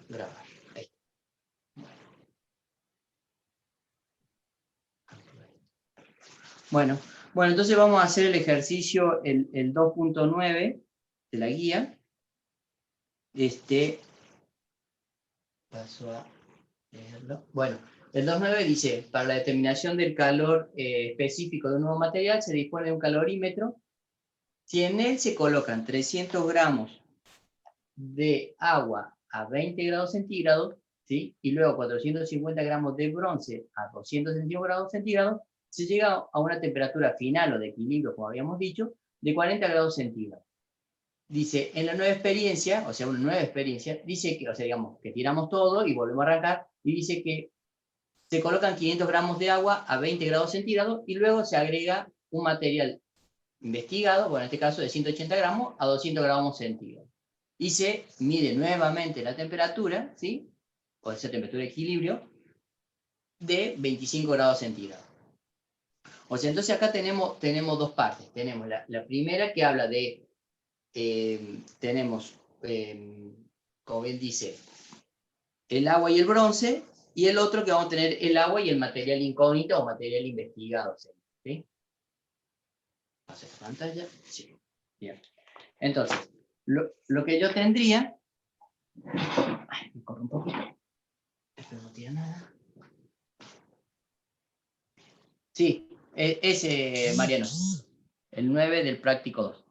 grabar. Ahí. Bueno, entonces vamos a hacer el ejercicio, el 2.9 de la guía. Paso a leerlo. Bueno, el 2.9 dice, para la determinación del calor específico de un nuevo material se dispone de un calorímetro. Si en él se colocan 300 gramos de agua a 20 grados centígrados, ¿sí? Y luego 450 gramos de bronce a 261 grados centígrados, se llega a una temperatura final o de equilibrio, como habíamos dicho, de 40 grados centígrados. Dice, en la nueva experiencia, o sea, una nueva experiencia, dice que, o sea, digamos, que tiramos todo y volvemos a arrancar, y dice que se colocan 500 gramos de agua a 20 grados centígrados y luego se agrega un material investigado, bueno, en este caso de 180 gramos a 200 gramos centígrados. Y se mide nuevamente la temperatura, ¿sí? O esa temperatura de equilibrio, de 25 grados centígrados. O sea, entonces acá tenemos dos partes. Tenemos la primera que habla de, como bien dice, el agua y el bronce, y el otro que vamos a tener el agua y el material incógnito o material investigado. ¿Sí? ¿Pasa la pantalla? Sí. Bien. Entonces, lo que yo tendría... Ay, me corro un poquito. Esto no tiene nada. Sí, ese, Mariano. El 9 del práctico 2.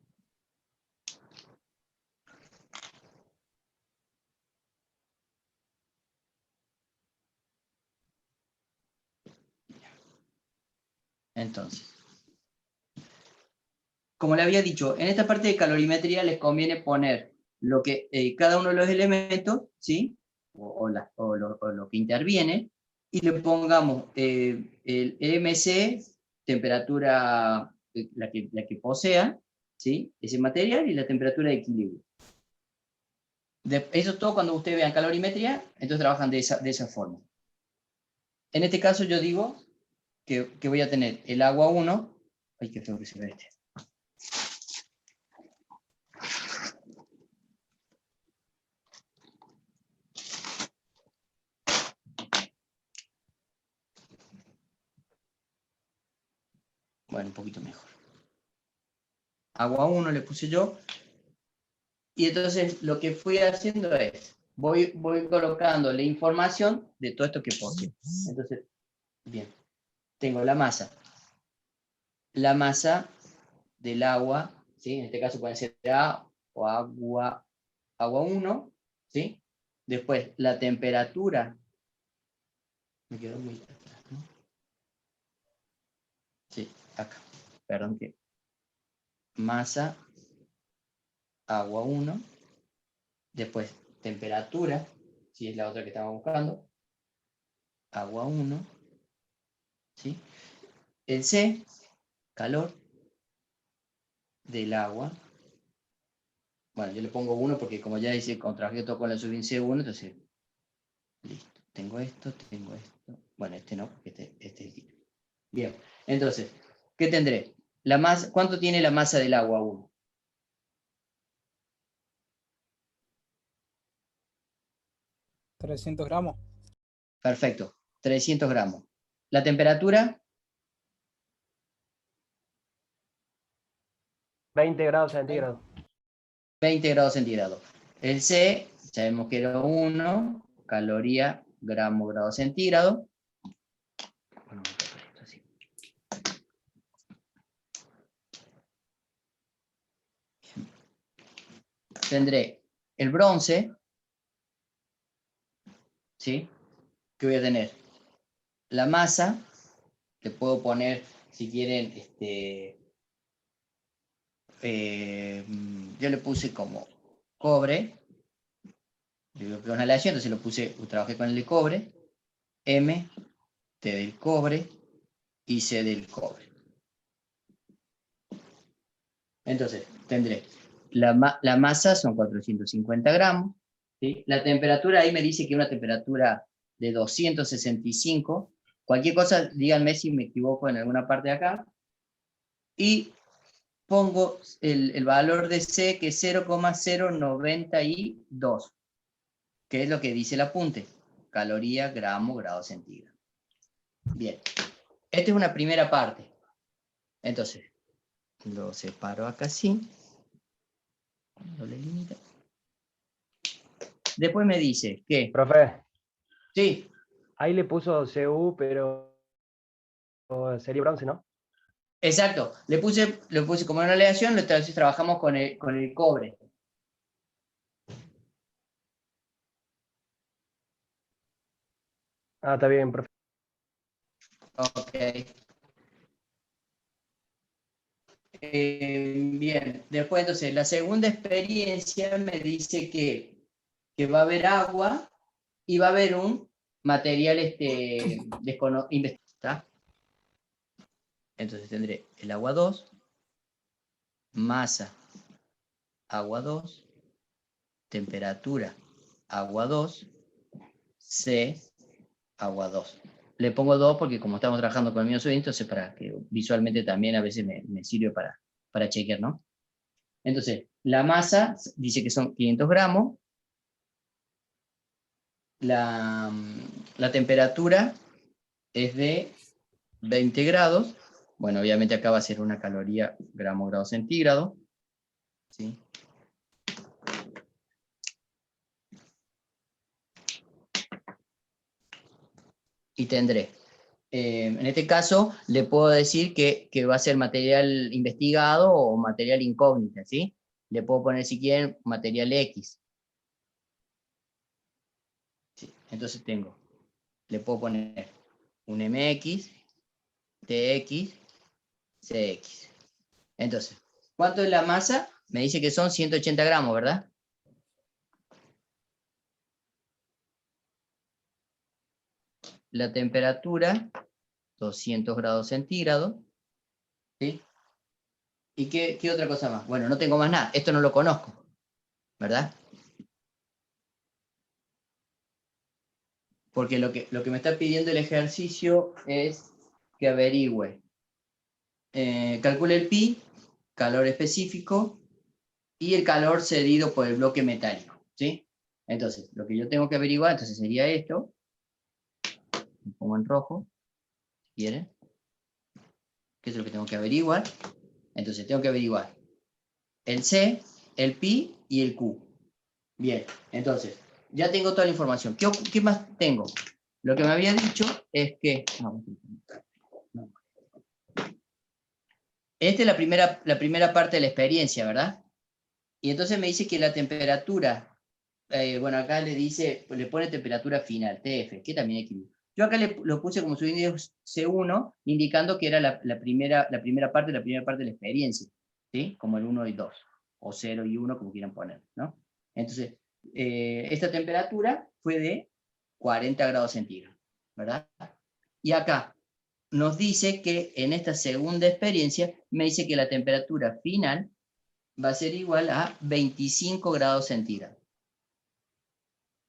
Entonces, como le había dicho, en esta parte de calorimetría les conviene poner lo que cada uno de los elementos, ¿sí? O lo que interviene, y le pongamos el MC, temperatura, la que posea, ¿sí? Ese material, y la temperatura de equilibrio. Eso es todo cuando ustedes vean calorimetría, entonces trabajan de esa forma. En este caso yo digo que voy a tener el agua 1, ay, qué feo que se ve este. Bueno, un poquito mejor. Agua 1 le puse yo. Y entonces lo que fui haciendo es, voy colocando la información de todo esto que poseo. Entonces, bien, tengo la masa. La masa del agua, ¿sí? En este caso puede ser A o agua 1, ¿sí? Después, la temperatura. Me quedó muy atrás, ¿no? Sí, acá. Perdón que. Masa, agua 1. Después, temperatura, si es la otra que estamos buscando. Agua 1. ¿Sí? El C, calor del agua. Bueno, yo le pongo 1 porque como ya dice, contraje todo con la subin C1, entonces, listo. Tengo esto. Bueno, este no, porque este es el líquido. Bien, entonces, ¿qué tendré? La masa, ¿cuánto tiene la masa del agua 1? 300 gramos. Perfecto, 300 gramos. ¿La temperatura? 20 grados centígrados. 20 grados centígrados. El C, sabemos que era 1, caloría, gramo, grado centígrado. Bueno, vamos a poner esto así. Tendré el bronce, ¿sí? ¿Qué voy a tener? La masa, le puedo poner, si quieren, yo le puse como cobre, digo que es una aleación, entonces lo puse, trabajé con el de cobre, M, T del cobre y C del cobre. Entonces, tendré la masa son 450 gramos, ¿sí? La temperatura ahí me dice que una temperatura de 265, cualquier cosa, díganme si me equivoco en alguna parte de acá, y pongo el valor de C, que es 0,092. que es lo que dice el apunte. Caloría, gramo, grado centígrado. Bien. Esta es una primera parte. Entonces, lo separo acá así. Doble límite. Después me dice que... Profe, Sí, ahí le puso CU, pero sería bronce, ¿no? exacto. Le puse como una aleación, entonces trabajamos con el cobre. Ah, está bien, profe. Ok. Bien, después entonces la segunda experiencia me dice que va a haber agua y va a haber un material investigado. Entonces tendré el agua 2, masa agua 2, temperatura agua 2, C agua 2. Le pongo 2 porque como estamos trabajando con el mío sodio, entonces para que visualmente también a veces me sirve para chequear, ¿no? Entonces, la masa dice que son 500 gramos, la temperatura es de 20 grados, bueno, obviamente acá va a ser una caloría gramo grado centígrado, ¿sí? Y tendré, en este caso, le puedo decir que va a ser material investigado o material incógnita, ¿sí? Le puedo poner, si quieren, material X. ¿Sí? Entonces le puedo poner un MX, TX, CX. Entonces, ¿cuánto es la masa? Me dice que son 180 gramos, ¿verdad? La temperatura, 200 grados centígrados. ¿Sí? ¿Y qué otra cosa más? Bueno, no tengo más nada. Esto no lo conozco, ¿verdad? Porque lo que me está pidiendo el ejercicio es que averigüe. Calcule el pi, calor específico, y el calor cedido por el bloque metálico, ¿sí? Entonces, lo que yo tengo que averiguar, entonces sería esto. Lo pongo en rojo, si quieren. ¿Qué es lo que tengo que averiguar? Entonces, tengo que averiguar el C, el pi y el Q. Bien, entonces, ya tengo toda la información. ¿Qué más tengo? Lo que me había dicho es que... Esta es la primera parte de la experiencia, ¿verdad? Y entonces me dice que la temperatura, bueno, acá le dice, le pone temperatura final, TF, que también equilibrio. Yo acá lo puse como su índice C1, indicando que era la primera parte de la experiencia, ¿sí? Como el 1 y 2, o 0 y 1, como quieran poner, ¿no? Entonces, esta temperatura fue de 40 grados centígrados, ¿verdad? Y acá nos dice que en esta segunda experiencia, me dice que la temperatura final va a ser igual a 25 grados centígrados.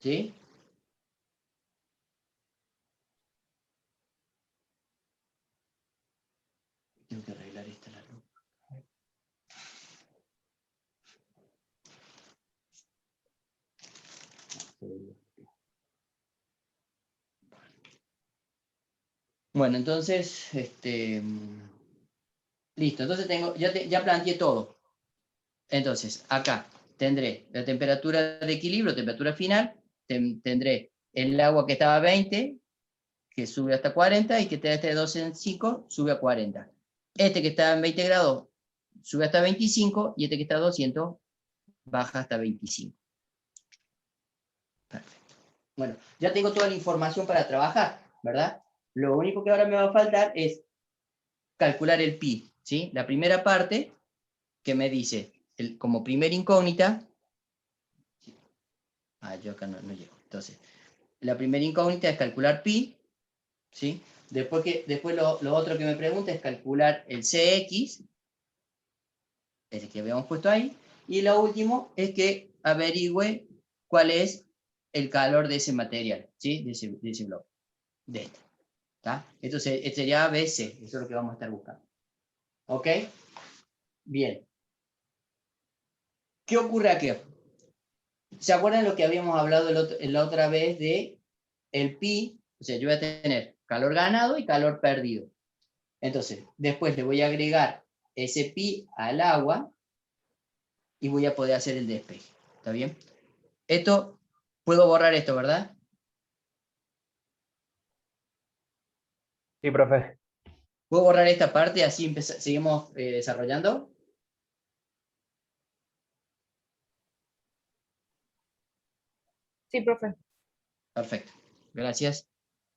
¿Sí? Tengo que arreglar esta la luz. Bueno, entonces, listo. Entonces ya planteé todo. Entonces, acá tendré la temperatura de equilibrio, temperatura final, tendré el agua que estaba a 20, que sube hasta 40, y que está este de 12 en 5, sube a 40. Este que está en 20 grados sube hasta 25, y este que está a 200 baja hasta 25. Perfecto. Bueno, ya tengo toda la información para trabajar, ¿verdad? Lo único que ahora me va a faltar es calcular el pi, ¿sí? La primera parte que me dice, como primera incógnita, yo acá no llego. Entonces, la primera incógnita es calcular pi, ¿sí? Después lo otro que me pregunta es calcular el CX, ese que habíamos puesto ahí, y lo último es que averigüe cuál es el calor de ese material, ¿sí? De ese bloque, de este. ¿Está? Entonces, este sería ABC, eso es lo que vamos a estar buscando. ¿Ok? Bien. ¿Qué ocurre aquí? ¿Se acuerdan lo que habíamos hablado la otra vez de el pi? O sea, yo voy a tener calor ganado y calor perdido. Entonces, después le voy a agregar ese pi al agua y voy a poder hacer el despeje. ¿Está bien? Esto, puedo borrar esto, ¿verdad? Sí, profe. ¿Puedo borrar esta parte? Así seguimos desarrollando. Sí, profe. Perfecto. Gracias.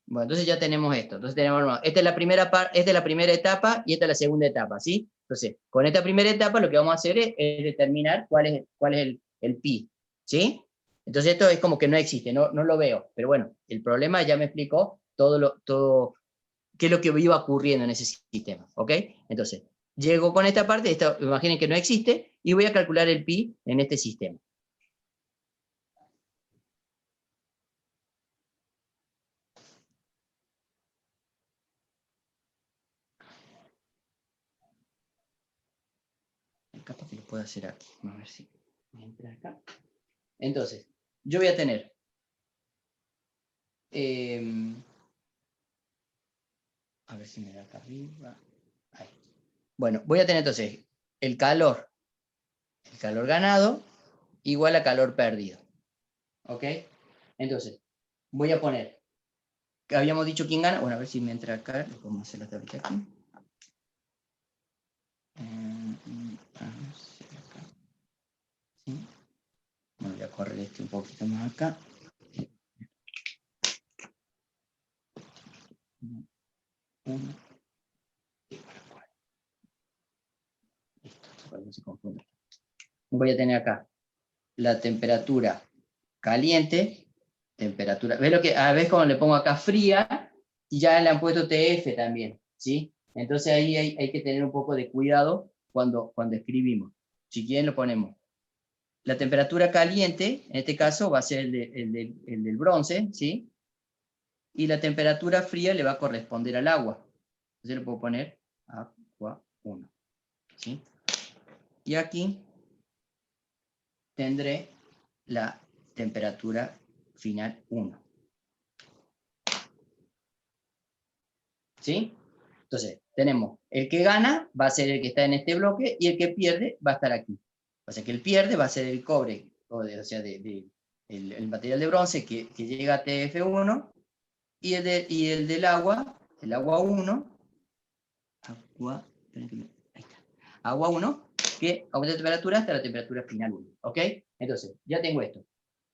Bueno, entonces ya tenemos esto. Entonces tenemos, esta es la primera esta es la primera etapa y esta es la segunda etapa, ¿sí? Entonces, con esta primera etapa lo que vamos a hacer es determinar cuál es el pi, ¿sí? Entonces esto es como que no existe, no lo veo. Pero bueno, el problema ya me explicó todo qué es lo que iba ocurriendo en ese sistema, ¿ok? Entonces, llego con esta parte, imaginen que no existe, y voy a calcular el pi en este sistema. Capaz que lo puedo hacer aquí. Vamos a ver si me entra acá. Entonces, yo voy a tener a ver si me da acá arriba. Ahí. Bueno, voy a tener entonces el calor ganado igual a calor perdido. ¿Ok? Entonces, voy a poner, que habíamos dicho quién gana. Bueno, a ver si me entra acá. Vamos a hacer la tablita aquí. ¿Sí? Bueno, voy a correr este un poquito más acá. Uno. Listo, para que no se confunda. Voy a tener acá la temperatura caliente, temperatura, ¿ves lo que, ves cómo le pongo acá fría? Y ya le han puesto TF también, ¿sí? Entonces ahí hay que tener un poco de cuidado cuando escribimos. Si quieren lo ponemos. La temperatura caliente, en este caso, va a ser el del bronce, ¿sí? Y la temperatura fría le va a corresponder al agua. Entonces le puedo poner agua 1, ¿sí? Y aquí tendré la temperatura final 1. ¿Sí? Entonces, tenemos el que gana, va a ser el que está en este bloque, y el que pierde va a estar aquí. O sea, que el pierde va a ser el cobre, o sea, el material de bronce que llega a TF1, y el del agua, el agua 1, agua 1, que aumenta la temperatura hasta la temperatura final 1. ¿Ok? Entonces, ya tengo esto.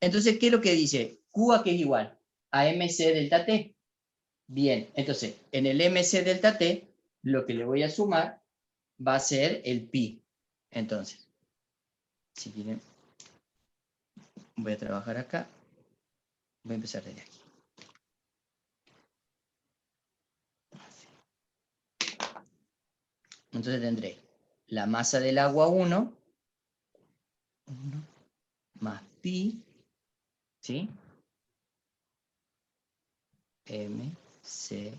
Entonces, ¿qué es lo que dice? QA que es igual a MC delta T. Bien, entonces, en el MC delta T, lo que le voy a sumar va a ser el pi. Entonces, si quieren, voy a trabajar acá. Voy a empezar desde aquí. Entonces tendré la masa del agua 1 más pi, ¿sí? MC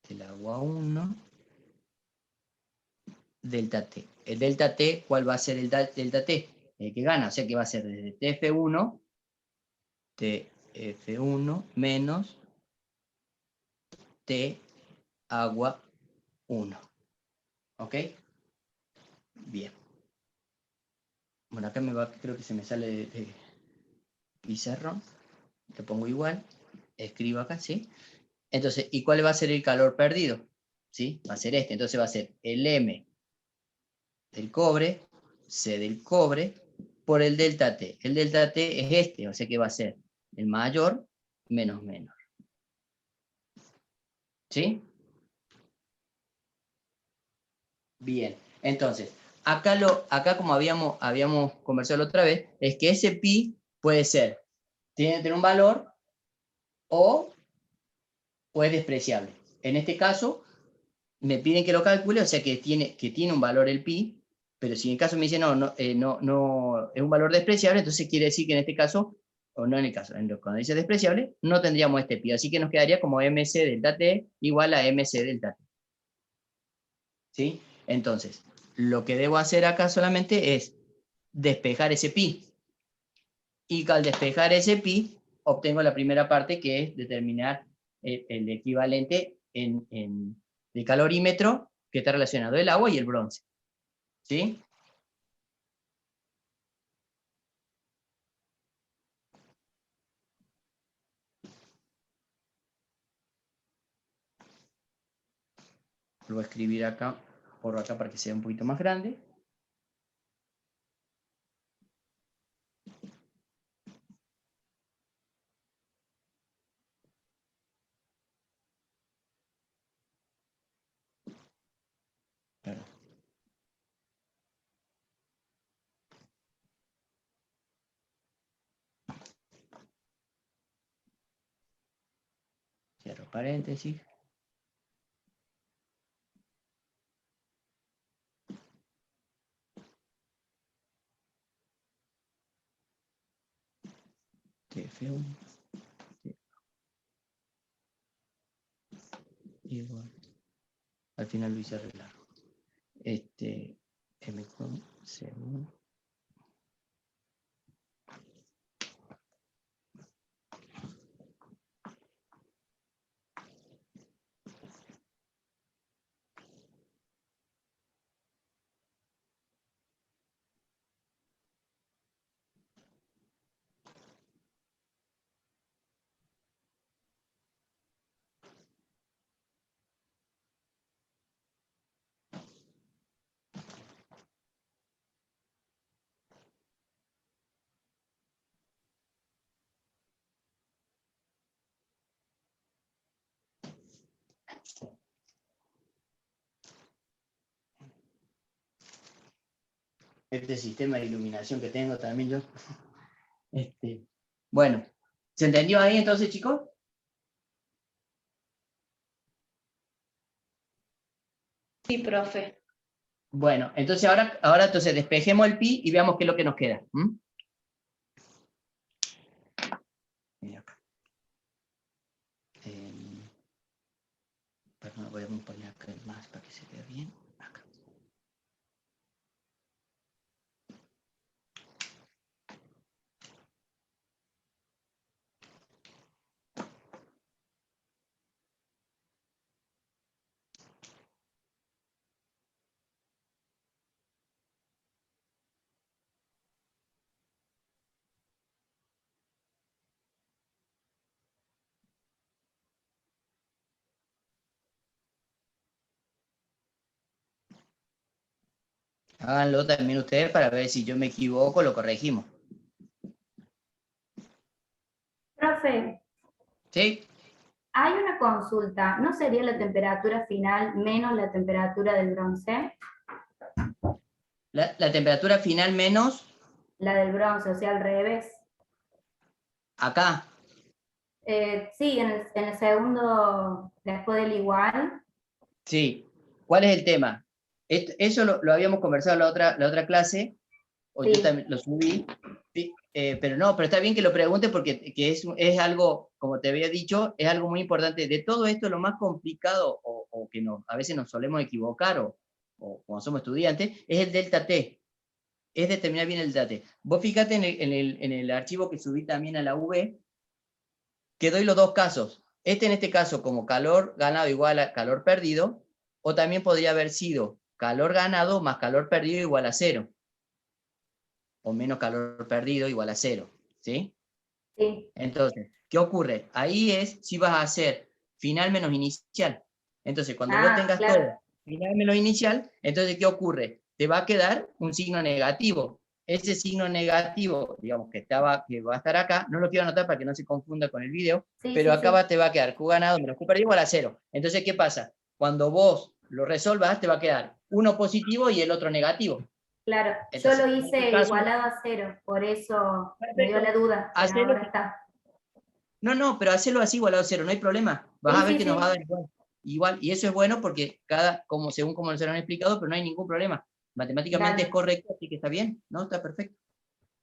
del agua 1 delta T. El delta T, ¿cuál va a ser el delta T? El que gana, o sea que va a ser desde TF1 menos T agua 1. ¿Ok? Bien. Bueno, acá creo que se me sale de pizarrón. Lo pongo igual. Escribo acá, ¿sí? Entonces, ¿y cuál va a ser el calor perdido? ¿Sí? Va a ser este. Entonces va a ser el M del cobre, C del cobre, por el delta T. El delta T es este, o sea que va a ser el mayor menos menor. ¿Sí? Bien. Entonces, acá como habíamos conversado la otra vez, es que ese pi puede ser, tiene que tener un valor o es despreciable. En este caso, me piden que lo calcule, o sea que tiene un valor el pi, pero si en el caso me dice no, es un valor despreciable, entonces quiere decir que en este caso, o no en el caso, cuando dice despreciable, no tendríamos este pi, así que nos quedaría como mc delta t igual a mc delta t. ¿Sí? Entonces, lo que debo hacer acá solamente es despejar ese pi. Y al despejar ese pi, obtengo la primera parte, que es determinar el equivalente de calorímetro que está relacionado el agua y el bronce. ¿Sí? Lo voy a escribir acá, por acá para que sea un poquito más grande. Claro. Cierro paréntesis. TF1 igual. Al final lo hice arreglar. M con C1. Este sistema de iluminación que tengo también yo. Bueno, ¿se entendió ahí entonces, chicos? Sí, profe. Bueno, entonces ahora entonces despejemos el pi y veamos qué es lo que nos queda. Mira acá. Perdón, voy a poner acá más para que se vea bien. Acá. Háganlo también ustedes para ver si yo me equivoco, lo corregimos. Profe, ¿Sí? hay una consulta. ¿No sería la temperatura final menos la temperatura del bronce? La temperatura final menos La del bronce, o sea, al revés. acá. Sí, en el segundo, después del igual. Sí. ¿Cuál es el tema? Eso lo habíamos conversado en la otra clase, o yo Sí, también lo subí, sí, pero está bien que lo pregunte porque que es algo, como te había dicho, es algo muy importante. De todo esto, lo más complicado, o que a veces nos solemos equivocar, o cuando somos estudiantes, es el delta T, es determinar bien el delta T. Vos fíjate en el archivo que subí también a la V, que doy los dos casos. En este caso, como calor ganado igual a calor perdido, o también podría haber sido calor ganado más calor perdido igual a 0. O menos calor perdido igual a 0, ¿sí? sí. Entonces, ¿qué ocurre? Ahí es si vas a hacer final menos inicial. Entonces, cuando vos Ah, tengas todo claro. final menos inicial, entonces, ¿qué ocurre? Te va a quedar un signo negativo. Ese signo negativo, digamos, que va a estar acá, no lo quiero anotar para que no se confunda con el video, Sí, pero sí, acá sí. te va a quedar Q ganado menos Q perdido igual a 0. Entonces, ¿qué pasa? Cuando vos lo resolvas, te va a quedar uno positivo y el otro negativo. Claro. Yo Entonces, lo en este hice caso, igualado a 0, por eso me dio la perfecto. duda, pero Hacelo. ahora está. No, pero hacelo así igualado a 0, no hay problema. Vas Sí, a ver sí, que nos va a sí. dar igual. Igual, y eso es bueno porque según como se lo han explicado, pero no hay ningún problema. Matemáticamente es Dale, correcto, así que está bien, ¿no? Está perfecto.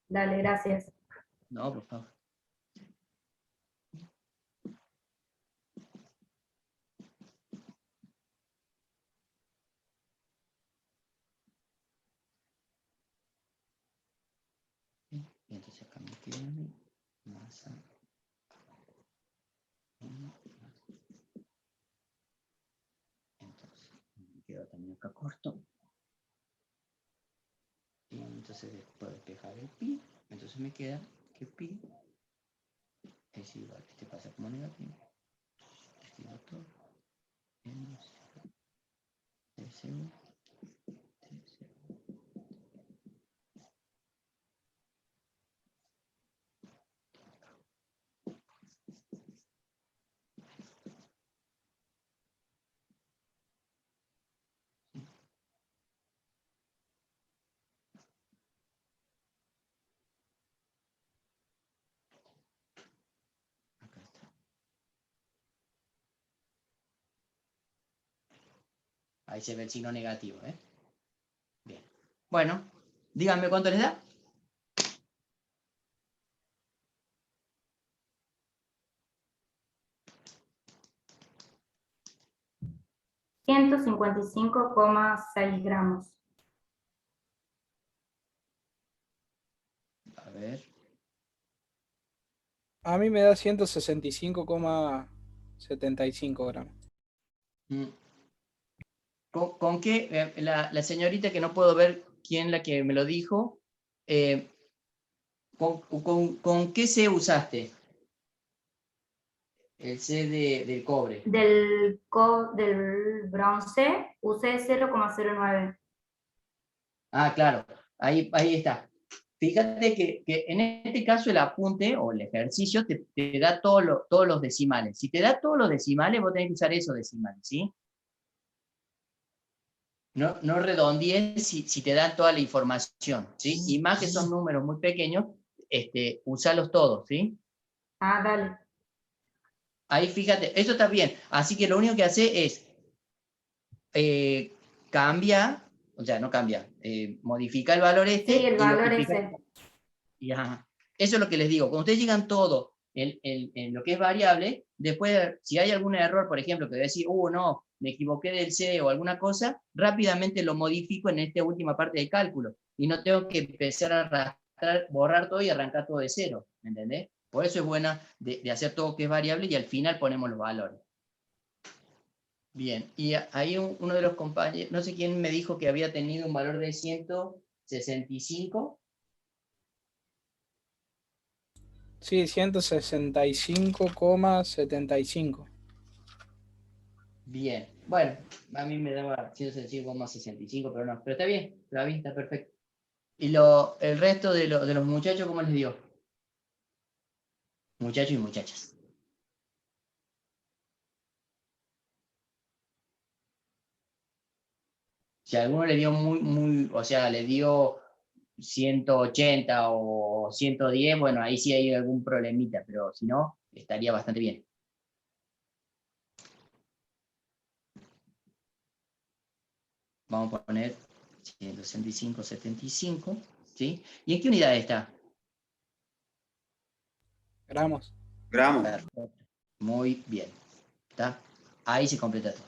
dale, gracias. No, por favor. Y entonces acá me quedo. 9 masa 1. Entonces, me quedo también acá corto. Y entonces después despejar el pi, entonces me queda que pi es igual, este pasa como negativo, escribo todo, menos TCU, acá está. Ahí se ve el signo negativo, ¿eh? Bien. Bueno, díganme cuánto les da. 155,6 gramos. A ver. A mí me da 165,75 gramos. Mm. ¿Con qué? La señorita que no puedo ver quién la que me lo dijo, ¿con qué C usaste? El C del cobre. Del bronce usé 0,09. Ah, claro, ahí está. Fíjate que en este caso el apunte o el ejercicio te da todos los decimales. Si te da todos los decimales, vos tenés que usar esos decimales, ¿sí? No redondees si te dan toda la información, ¿sí? Y más que son números muy pequeños, usalos todos, ¿sí? Ah, dale. Ahí fíjate, esto está bien. Así que lo único que hace es cambia, o sea, no cambia, modifica el valor Sí, el y valor multiplica. ese. Y, ajá. Eso es lo que les digo. Cuando ustedes llegan todo en lo que es variable, después, si hay algún error, por ejemplo, que decir, no, me equivoqué del C o alguna cosa, rápidamente lo modifico en esta última parte del cálculo. Y no tengo que empezar a arrastrar, borrar todo y arrancar todo de cero. ¿Me entendés? Por eso es buena de hacer todo que es variable y al final ponemos los valores. Bien, y ahí uno de los compañeros, no sé quién me dijo que había tenido un valor de 165. Sí, 165,75. Bien, bueno, a mí me daba 165,65, pero no, pero está bien, está perfecto. ¿Y el resto de los muchachos cómo les dio? Muchachos y muchachas. Si a alguno le dio o sea, le dio 180 o 110, bueno, ahí sí hay algún problemita, pero si no, estaría bastante bien. Vamos a poner 165,75, ¿sí? ¿Y en qué unidad está? Gramos. Gramos. Perfecto. Muy bien. ¿Está? Ahí se completa todo.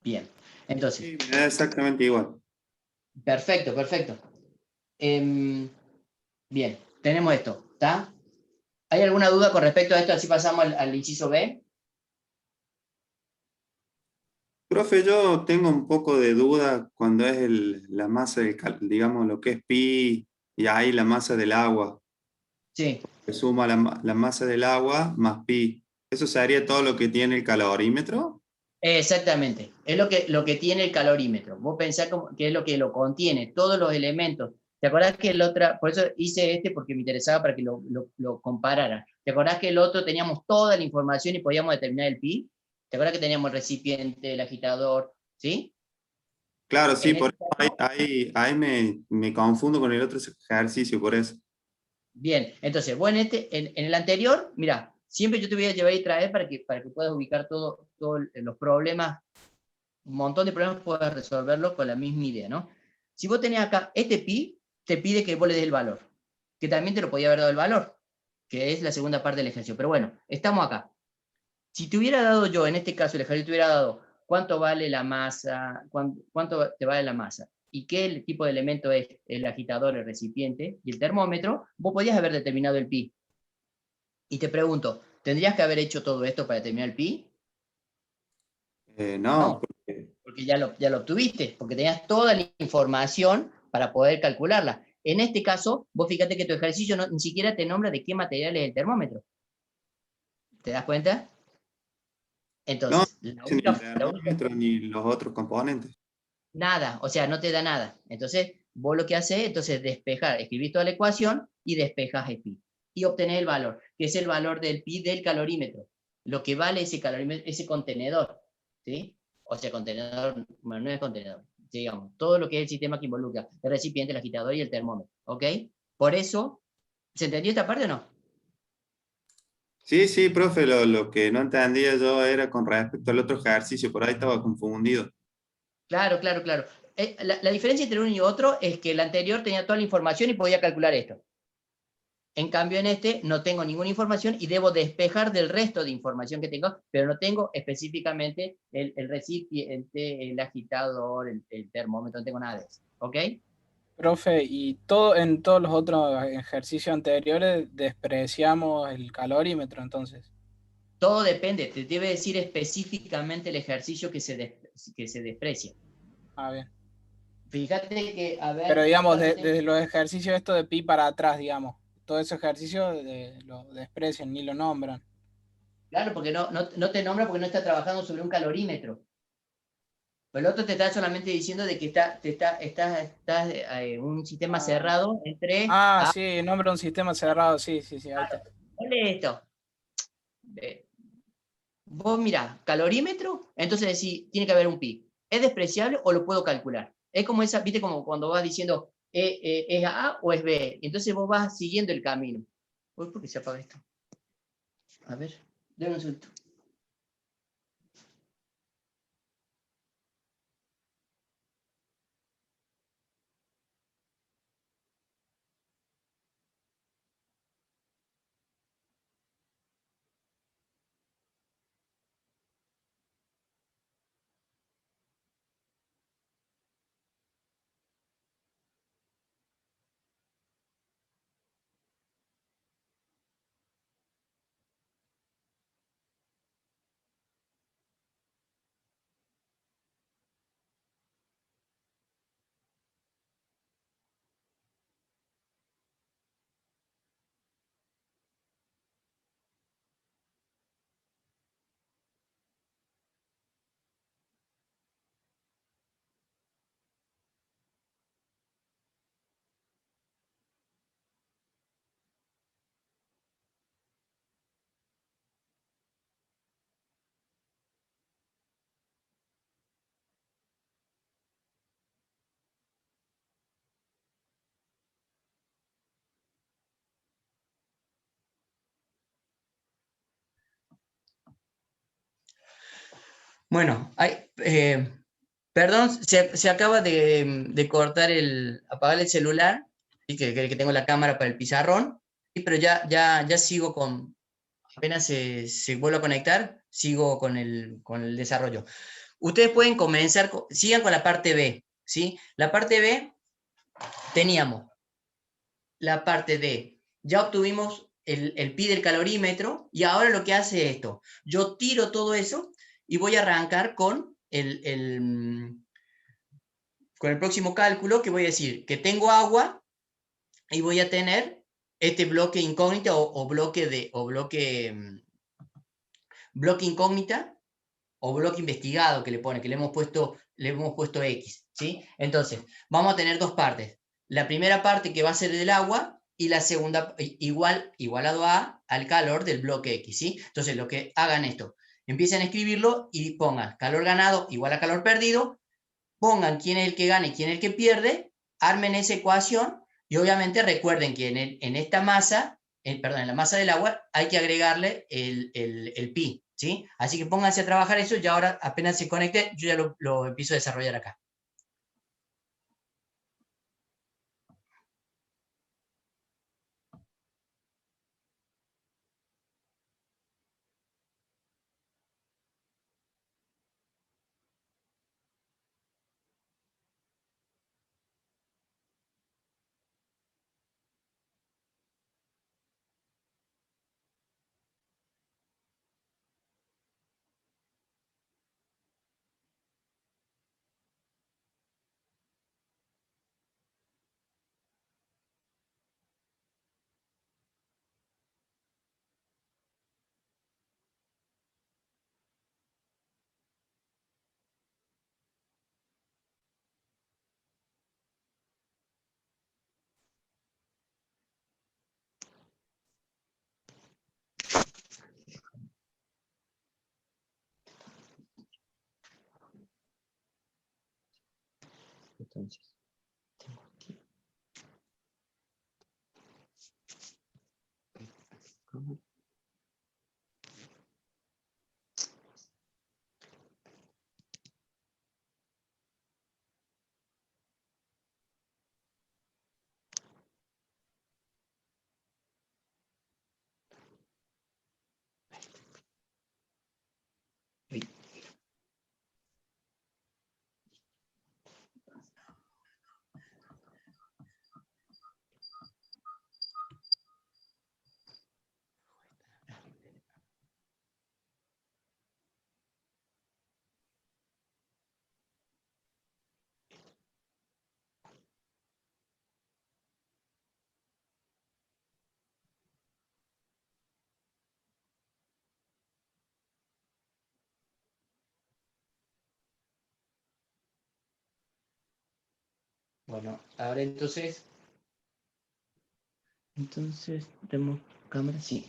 Bien. Entonces, Sí, me da exactamente igual. perfecto, perfecto. Bien, tenemos esto, ¿está? ¿Hay alguna duda con respecto a esto? Así pasamos al inciso B. Profe, yo tengo un poco de duda cuando es la masa digamos, lo que es pi, y ahí la masa del agua. Sí, Se suma la masa del agua más pi. ¿Eso sería todo lo que tiene el calorímetro? exactamente. Es lo que tiene el calorímetro. Vos pensás que es lo que lo contiene, todos los elementos. ¿Te acordás que el otro, por eso hice porque me interesaba para que lo comparara? ¿Te acordás que el otro teníamos toda la información y podíamos determinar el pi? ¿Te acordás que teníamos el recipiente, el agitador? ¿Sí? Claro, sí, En por este eso caso, ahí me confundo con el otro ejercicio, por eso. bien, entonces, bueno, en el anterior, mira, siempre yo te voy a llevar y traer para que puedas ubicar todos los problemas, un montón de problemas puedas resolverlos con la misma idea, ¿no? Si vos tenés acá este pi, te pide que vos le des el valor, que también te lo podía haber dado el valor, que es la segunda parte del ejercicio. Pero bueno, estamos acá. Si te hubiera dado yo, en este caso el ejercicio te hubiera dado cuánto vale la masa, cuánto te vale la masa, y qué tipo de elemento es el agitador, el recipiente y el termómetro, vos podías haber determinado el pi. Y te pregunto, ¿tendrías que haber hecho todo esto para determinar el pi? No, No, porque ya lo obtuviste, porque tenías toda la información para poder calcularla. En este caso, vos fíjate que tu ejercicio ni siquiera te nombra de qué material es el termómetro. ¿Te das cuenta? no, Entonces, la ni el única termómetro ni los otros componentes. nada, o sea, no te da nada. Entonces, vos lo que haces, entonces, despejar, escribís toda la ecuación y despejas el pi. Y obtenés el valor, que es el valor del pi del calorímetro. Lo que vale ese calorímetro, ese contenedor, ¿sí? O sea, contenedor, bueno, no es contenedor, digamos, todo lo que es el sistema que involucra el recipiente, el agitador y el termómetro, ¿ok? Por eso, ¿se entendió esta parte o no? Sí, sí, profe, lo que no entendía yo era con respecto al otro ejercicio, por ahí estaba confundido. Claro, claro, claro. La diferencia entre uno y otro es que el anterior tenía toda la información y podía calcular esto. En cambio, en este no tengo ninguna información y debo despejar del resto de información que tengo, pero no tengo específicamente el recipiente, el agitador, el termómetro, no tengo nada de eso. ¿Ok? Profe, y en todos los otros ejercicios anteriores despreciamos el calorímetro, entonces. Todo depende, te debe decir específicamente el ejercicio que se desprecia. Ah, bien. Fíjate que, a Pero ver, digamos, acá lo tengo. desde los ejercicios esto de pi para atrás, digamos, todo ese ejercicio lo desprecian, ni lo nombran. Claro, porque no te nombra porque no está trabajando sobre un calorímetro. Pero el otro te está solamente diciendo de que estás un sistema Ah, cerrado entre sí, nombra un sistema cerrado, sí, sí, sí, ahí está. ponle esto. Vos mirá, calorímetro, entonces decís, tiene que haber un pi. ¿Es despreciable o lo puedo calcular? Es como esa, viste, como cuando vas diciendo, ¿es A o es B? Entonces vos vas siguiendo el camino. Uy, ¿por qué se apaga esto? A ver, déme un segundo. Bueno, perdón, se acaba de cortar apagar el celular, y que tengo la cámara para el pizarrón, pero ya sigo apenas se vuelve a conectar, sigo con el desarrollo. Ustedes pueden comenzar, sigan con la parte B, ¿sí? La parte B, teníamos la parte de, ya obtuvimos el pi del calorímetro, y ahora lo que hace es esto, yo tiro todo eso y voy a arrancar con el próximo cálculo, que voy a decir que tengo agua y voy a tener este bloque incógnita bloque incógnita o bloque investigado que le pone, que le hemos puesto X, ¿sí? Entonces, vamos a tener dos partes. La primera parte que va a ser del agua y la segunda igualado al calor del bloque X, ¿sí? Entonces, lo que hagan esto, empiecen a escribirlo y pongan calor ganado igual a calor perdido, pongan quién es el que gana y quién es el que pierde, armen esa ecuación y obviamente recuerden que en esta masa, perdón, en la masa del agua hay que agregarle el pi, ¿sí? Así que pónganse a trabajar eso y ahora apenas se conecte, yo ya lo empiezo a desarrollar acá. Entonces, tengo aquí. Bueno, ahora entonces tenemos cámara, sí.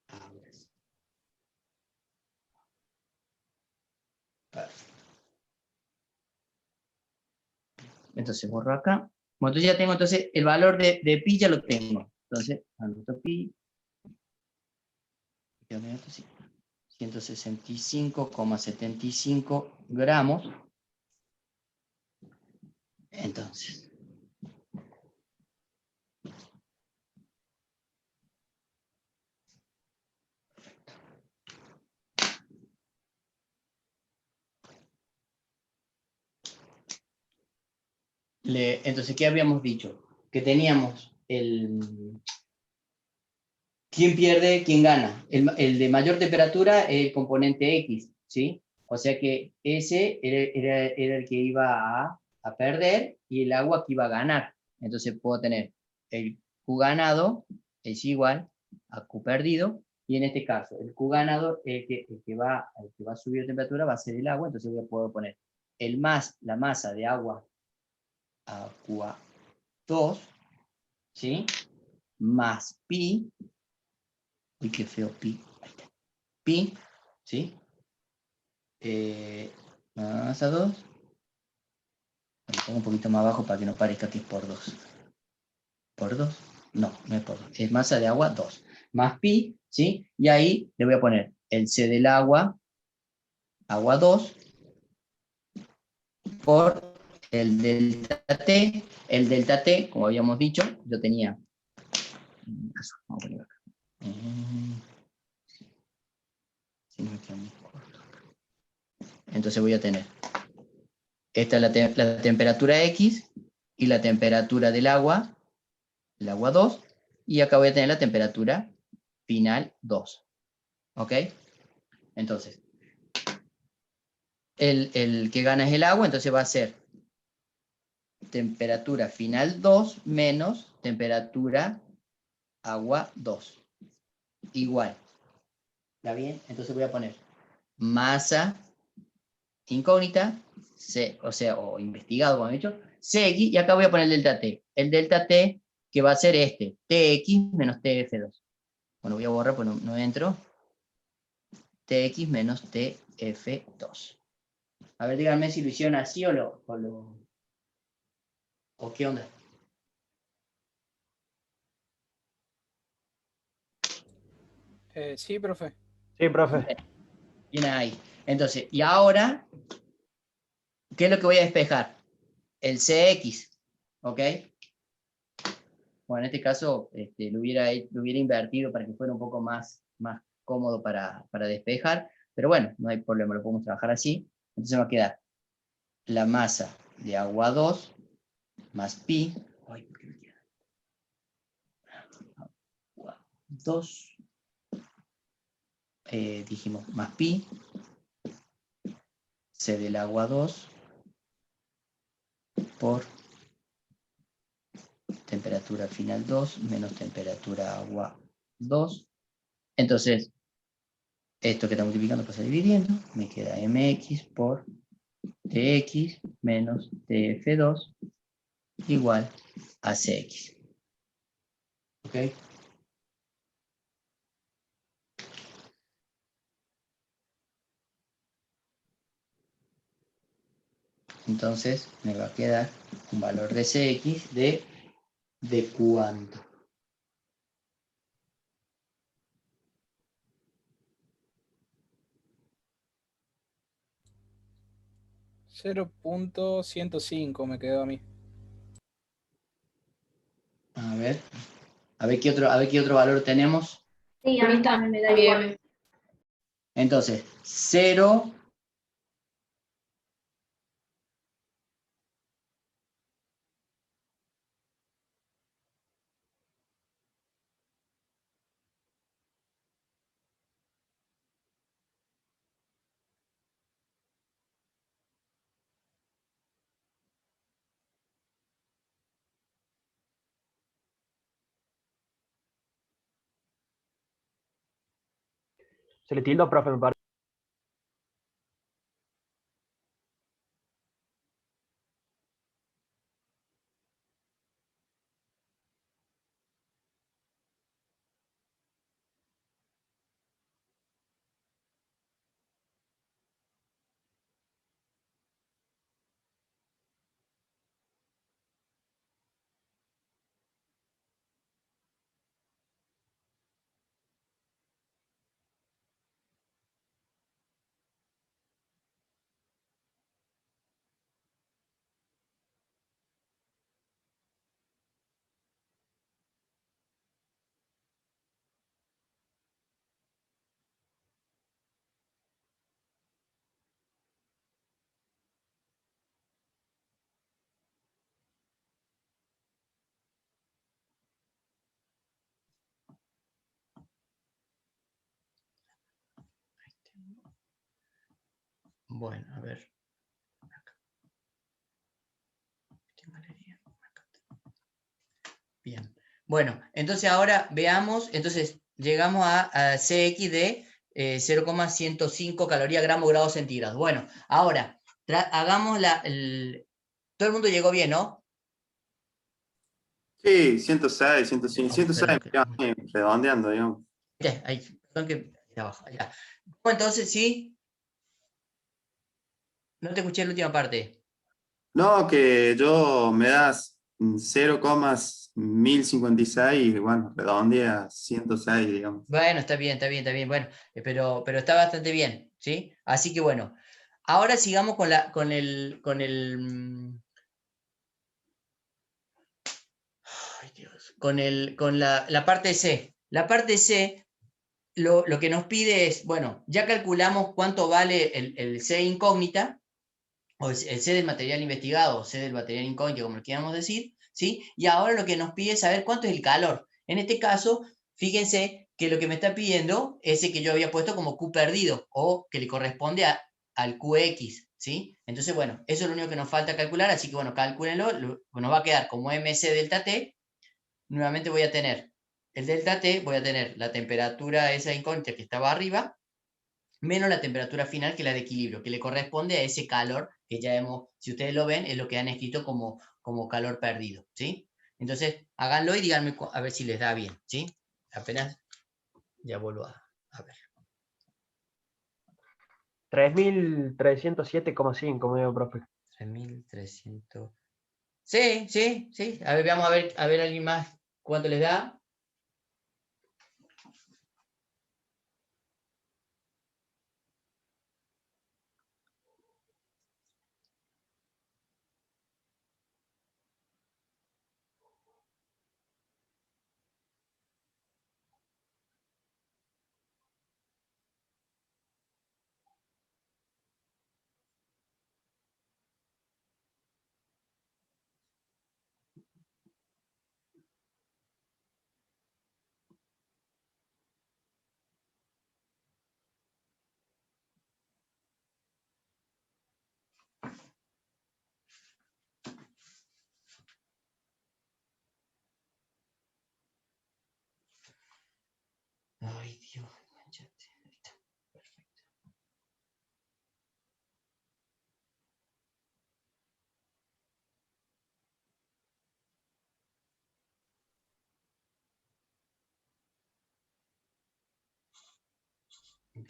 Ahora sí. Perfecto. Entonces borro acá. Bueno, entonces ya tengo entonces el valor de pi, ya lo tengo. Entonces, anoto pi. 165,75 gramos. Entonces, entonces, ¿qué habíamos dicho? Que teníamos el... ¿Quién pierde? ¿Quién gana? El de mayor temperatura es el componente X, ¿sí? O sea que ese era el que iba a perder y el agua que iba a ganar. Entonces puedo tener el Q ganado es igual a Q perdido, y en este caso el Q ganado, el que va a subir de temperatura va a ser el agua, entonces puedo poner la masa de agua a QA2, ¿sí? Más pi. Uy, qué feo, pi. Ahí está. Pi, ¿sí? Más a 2. Lo pongo un poquito más abajo para que no parezca que es por 2. ¿Por 2? No, no es por 2. Es masa de agua 2. Más pi, ¿sí? Y ahí le voy a poner el C del agua, agua 2, por el delta T. El delta T, como habíamos dicho, yo tenía... Vamos a poner acá. Si no me queda muy corto. Entonces voy a tener, esta es la temperatura X y la temperatura del agua, el agua 2, y acá voy a tener la temperatura final 2. ¿Ok? Entonces, el que gana es el agua, entonces va a ser temperatura final 2 menos temperatura agua 2. Igual. ¿Está bien? Entonces voy a poner masa incógnita, o investigado, como he dicho, CX, y acá voy a poner el delta T. El delta T, que va a ser este, TX menos TF2. Bueno, voy a borrar, pues no entro. TX menos TF2. A ver, díganme si lo hicieron así o qué onda. Sí, profe. Sí, profe. Bien, bien ahí. Entonces, y ahora, ¿qué es lo que voy a despejar? El CX, ¿ok? Bueno, en este caso lo hubiera invertido para que fuera un poco más cómodo para despejar, pero bueno, no hay problema, lo podemos trabajar así. Entonces va a quedar la masa de agua 2 más pi, ay, ¿por qué me queda? Agua 2, dijimos, más pi, C del agua 2 por temperatura final 2 menos temperatura agua 2. Entonces, esto que está multiplicando pasa dividiendo, me queda mx por Tx menos Tf2 igual a Cx. ¿Ok? Entonces me va a quedar un valor de Cx de cuánto. 0.105 me quedó a mí. A ver. A ver qué otro valor tenemos. Sí, a mí también me da igual. Entonces, 0. Se le tilda, profe, me parece. Bueno, a ver. Bien. Bueno, entonces ahora veamos, entonces llegamos a Cx de 0,105 calorías gramo grado centígrados. Bueno, ahora hagamos todo el mundo llegó bien, ¿no? Sí, 106, 105, Vamos a ver 106, redondeando, digamos. Ya, ahí, perdón que ahí abajo, ya. Bueno, entonces sí, no te escuché la última parte. No, que yo me das 0,1056 y bueno, redondea 106, digamos. Bueno, está bien, está bien, está bien. Bueno, pero está bastante bien, ¿sí? Así que bueno, ahora sigamos ay, Dios, con la parte C. La parte C, lo que nos pide es, bueno, ya calculamos cuánto vale el C incógnita, o el C del material investigado, o C del material incógnito, como lo queramos decir, ¿sí? Y ahora lo que nos pide es saber cuánto es el calor. En este caso, fíjense que lo que me está pidiendo es el que yo había puesto como Q perdido, o que le corresponde al QX, ¿sí? Entonces, bueno, eso es lo único que nos falta calcular, así que bueno, cálculenlo, nos va a quedar como MC delta T. Nuevamente voy a tener el delta T, voy a tener la temperatura esa incógnita que estaba arriba, menos la temperatura final, que es la de equilibrio, que le corresponde a ese calor que ya hemos, si ustedes lo ven, es lo que han escrito como calor perdido, ¿sí? Entonces, háganlo y díganme a ver si les da bien, ¿sí? Apenas, ya vuelvo a ver. 3307,5, me dio, profe. 3300. Sí, sí, sí. A ver, veamos a ver alguien más cuánto les da. Ay, Dios, manchate. Ahí está. Perfecto. Bien.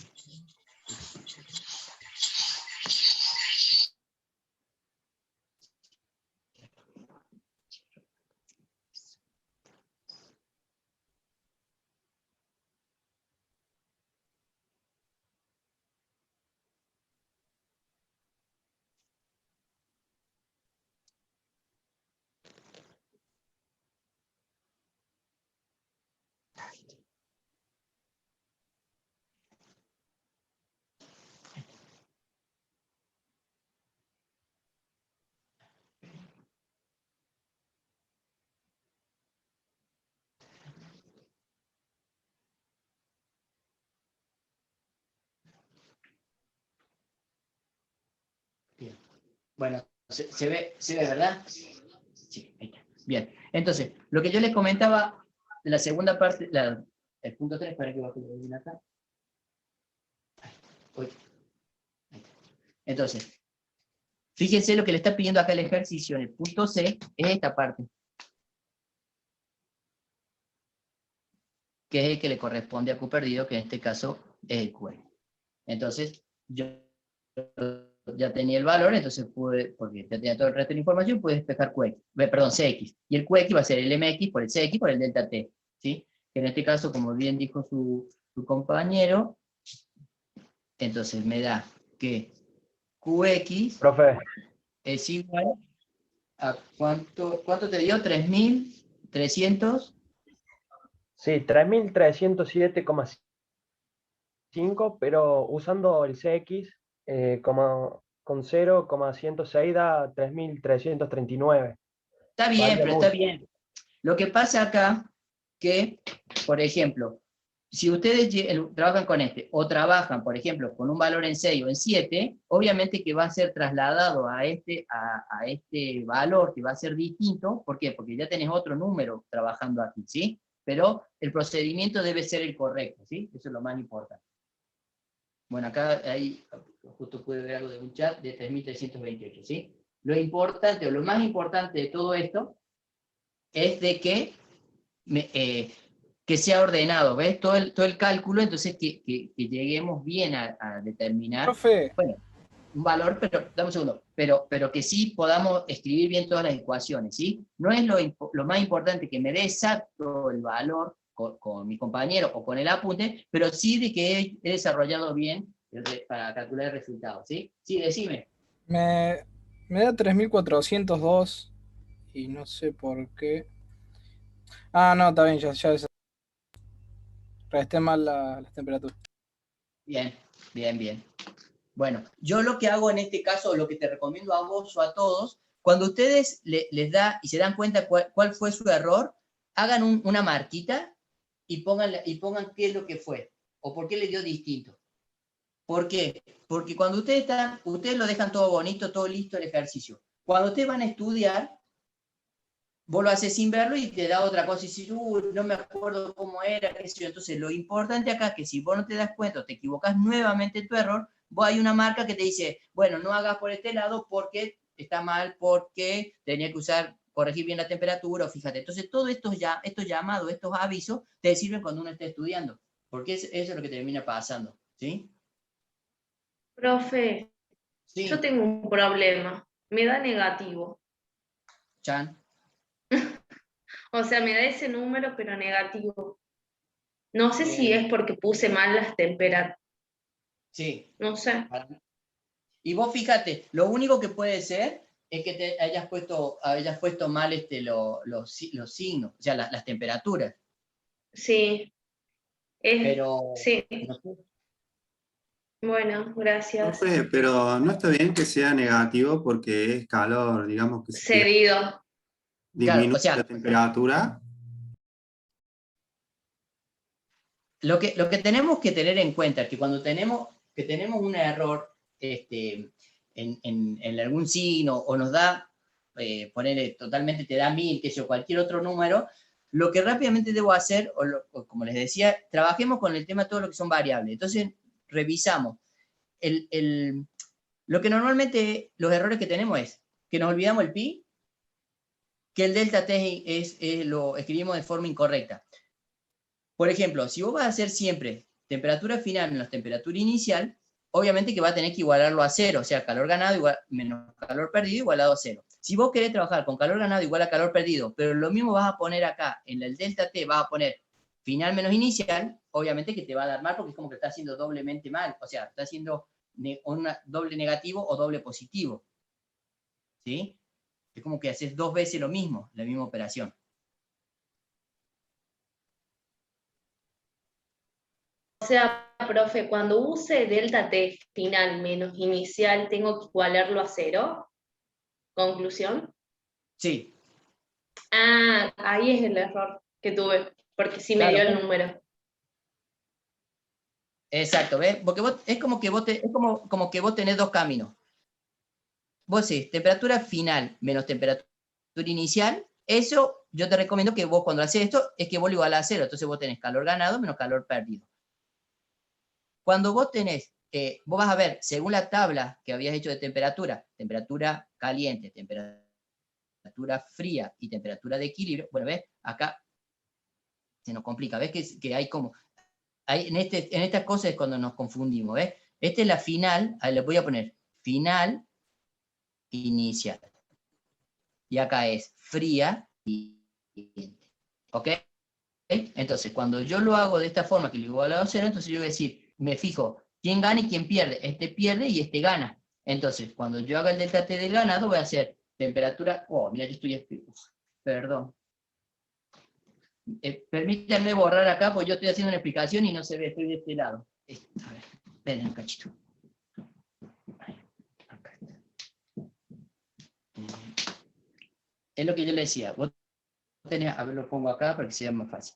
Bueno, ¿se ve, verdad? Sí, ahí está. Bien. Entonces, lo que yo les comentaba, la segunda parte, el punto 3, para que baje lo bien acá. Uy. Ahí está. Entonces, fíjense lo que le está pidiendo acá el ejercicio en el punto C, es esta parte, que es el que le corresponde a Q perdido, que en este caso es el QE. Entonces, yo ya tenía el valor, entonces pude, porque ya tenía todo el resto de la información, pude despejar QX, perdón, CX. Y el QX va a ser el MX por el CX por el delta T, ¿sí? Que en este caso, como bien dijo su compañero, entonces me da que QX Profe, es igual a ¿cuánto te dio? 3.300. sí, 3.307,5, pero usando el CX con 0,106 da 3.339. Está bien, Varía pero está mucho. bien. Lo que pasa acá, que, por ejemplo, si ustedes trabajan con este, o trabajan, por ejemplo, con un valor en 6 o en 7, obviamente que va a ser trasladado a este valor, que va a ser distinto. ¿Por qué? Porque ya tenés otro número trabajando aquí, ¿sí? Pero el procedimiento debe ser el correcto, ¿sí? Eso es lo más importante. Bueno, acá ahí justo pude ver algo de un chat de 3.328, ¿sí? Lo importante, o lo más importante de todo esto, es de que que sea ordenado, ¿ves? Todo el cálculo, entonces que lleguemos bien a determinar, Profe, bueno, un valor, pero, dame un segundo, pero que sí podamos escribir bien todas las ecuaciones, ¿sí? No es lo más importante que me dé exacto el valor con mi compañero o con el apunte, pero sí de que he desarrollado bien para calcular el resultado, ¿sí? Sí, decime. me, me da 3402 y no sé por qué. Ah, no, está bien, ya resté mal las temperaturas. Bien, bien, bien. Bueno, yo lo que hago en este caso, lo que te recomiendo a vos o a todos, cuando ustedes les da y se dan cuenta cuál fue su error, hagan una marquita y pongan qué es lo que fue, o por qué le dio distinto. ¿Por qué? Porque cuando ustedes lo dejan todo bonito, todo listo el ejercicio. Cuando ustedes van a estudiar, vos lo haces sin verlo y te da otra cosa y dices, no me acuerdo cómo era, qué sé yo. Entonces, lo importante acá es que si vos no te das cuenta o te equivocas nuevamente en tu error, vos hay una marca que te dice, bueno, no hagas por este lado porque está mal, porque tenía que corregir bien la temperatura, o fíjate. Entonces, todos estos llamados, estos avisos, te sirven cuando uno está estudiando, porque eso es lo que termina pasando, ¿sí? Profe, yo Sí, tengo un problema. Me da negativo. Chan. O sea, me da ese número, pero negativo. No sé si Eh, es porque puse mal las temperaturas. sí. No sé. Y vos fíjate, lo único que puede ser es que te hayas puesto mal los signos, o sea, las temperaturas. Sí. Pero, Sí. no sé. Bueno, gracias. Profe, pero no está bien que sea negativo porque es calor, digamos que si Cedido. Claro, o disminuye la sea, temperatura. lo que tenemos que tener en cuenta es que cuando tenemos un error en algún signo, o nos da, ponerle totalmente, te da 1000, que sea cualquier otro número, lo que rápidamente debo hacer, o como les decía, trabajemos con el tema de todo lo que son variables. Entonces, revisamos. Lo que normalmente, los errores que tenemos es que nos olvidamos el pi, que el delta t lo escribimos de forma incorrecta. Por ejemplo, si vos vas a hacer siempre temperatura final menos temperatura inicial, obviamente que va a tener que igualarlo a 0, o sea, calor ganado menos calor perdido igualado a 0. Si vos querés trabajar con calor ganado igual a calor perdido, pero lo mismo vas a poner acá, en el delta T vas a poner final menos inicial, obviamente que te va a dar mal porque es como que está haciendo doblemente mal, o sea, está haciendo un doble negativo o doble positivo. ¿Sí? Es como que haces 2 veces lo mismo, la misma operación. O sea, profe, cuando use delta T final menos inicial, ¿tengo que igualarlo a 0? ¿Conclusión? Sí. Ah, ahí es el error que tuve, porque sí me Claro. dio el número. Exacto, ¿ves? Porque es como que como que vos tenés 2 caminos. Vos decís, temperatura final menos temperatura inicial, eso yo te recomiendo que vos cuando haces esto, es que vos lo igualás a 0, entonces vos tenés calor ganado menos calor perdido. Cuando vos tenés, vos vas a ver, según la tabla que habías hecho de temperatura caliente, temperatura fría y temperatura de equilibrio, bueno, ¿ves? Acá se nos complica, ¿ves? Que hay como, en estas cosas es cuando nos confundimos, ¿ves? Esta es la final, ahí le voy a poner final inicial. Y acá es fría y caliente. ¿Ok? Entonces, cuando yo lo hago de esta forma, que lo igualo a 0, entonces yo voy a decir, me fijo, quién gana y quién pierde. Este pierde y este gana. Entonces, cuando yo haga el delta T del ganado, voy a hacer temperatura... Oh, mira, yo estoy... Perdón. Permítanme borrar acá, porque yo estoy haciendo una explicación y no se ve, estoy de este lado. A ver, ven un cachito. Acá está. Es lo que yo le decía. Vos tenés, a ver, lo pongo acá para que sea más fácil.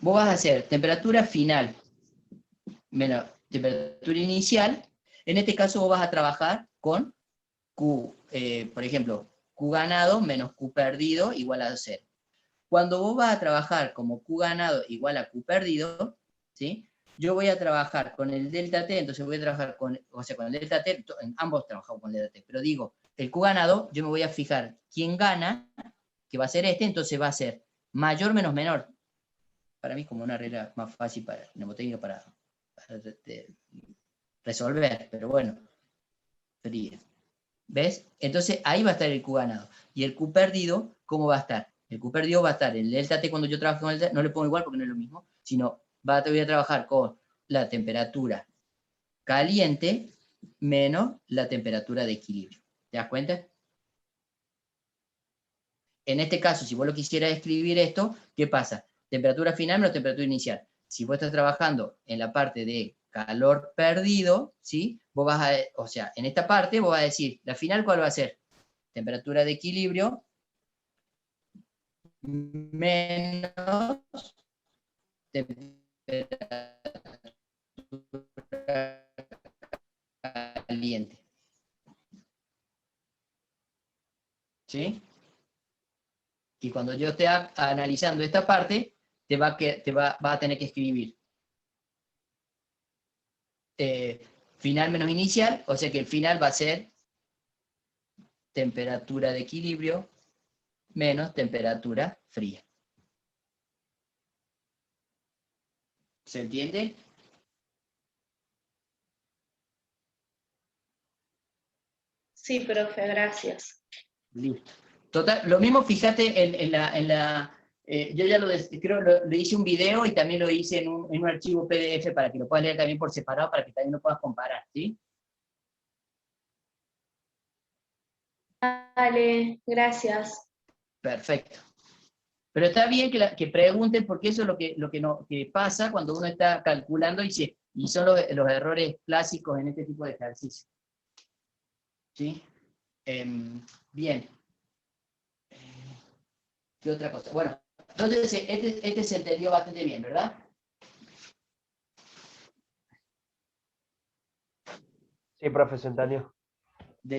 Vos vas a hacer temperatura final menos temperatura inicial. En este caso vos vas a trabajar con Q, por ejemplo, Q ganado menos Q perdido igual a 0. Cuando vos vas a trabajar como Q ganado igual a Q perdido, ¿sí? Yo voy a trabajar con el delta T, entonces voy a trabajar con el delta T, ambos trabajamos con el delta T, pero digo, el Q ganado, yo me voy a fijar quién gana, que va a ser este, entonces va a ser mayor menos menor. Para mí es como una regla más fácil para mnemotécnica para resolver, pero bueno. ¿Ves? Entonces ahí va a estar el Q ganado. Y el Q perdido, ¿cómo va a estar? El Q perdido va a estar en el delta T cuando yo trabajo con el delta, no le pongo igual porque no es lo mismo, sino voy a trabajar con la temperatura caliente menos la temperatura de equilibrio. ¿Te das cuenta? En este caso, si vos lo quisieras escribir esto, ¿qué pasa? Temperatura final menos temperatura inicial. Si vos estás trabajando en la parte de calor perdido, ¿sí? Vos vas a, o sea, en esta parte vos vas a decir, la final, ¿cuál va a ser? Temperatura de equilibrio menos temperatura caliente. ¿Sí? Y cuando yo esté analizando esta parte, va a tener que escribir final menos inicial, o sea que el final va a ser temperatura de equilibrio menos temperatura fría. ¿Se entiende? Sí, profe, gracias. Listo. Total, lo mismo, fíjate yo ya creo lo hice un video y también lo hice en un archivo PDF para que lo puedas leer también por separado, para que también lo puedas comparar, ¿sí? Vale, gracias. Perfecto. Pero está bien que pregunten, porque eso es que pasa cuando uno está calculando y son los errores clásicos en este tipo de ejercicio. ¿Sí? Bien. ¿Qué otra cosa? Bueno, entonces este se entendió bastante bien, ¿verdad? Sí, profe, se entendió.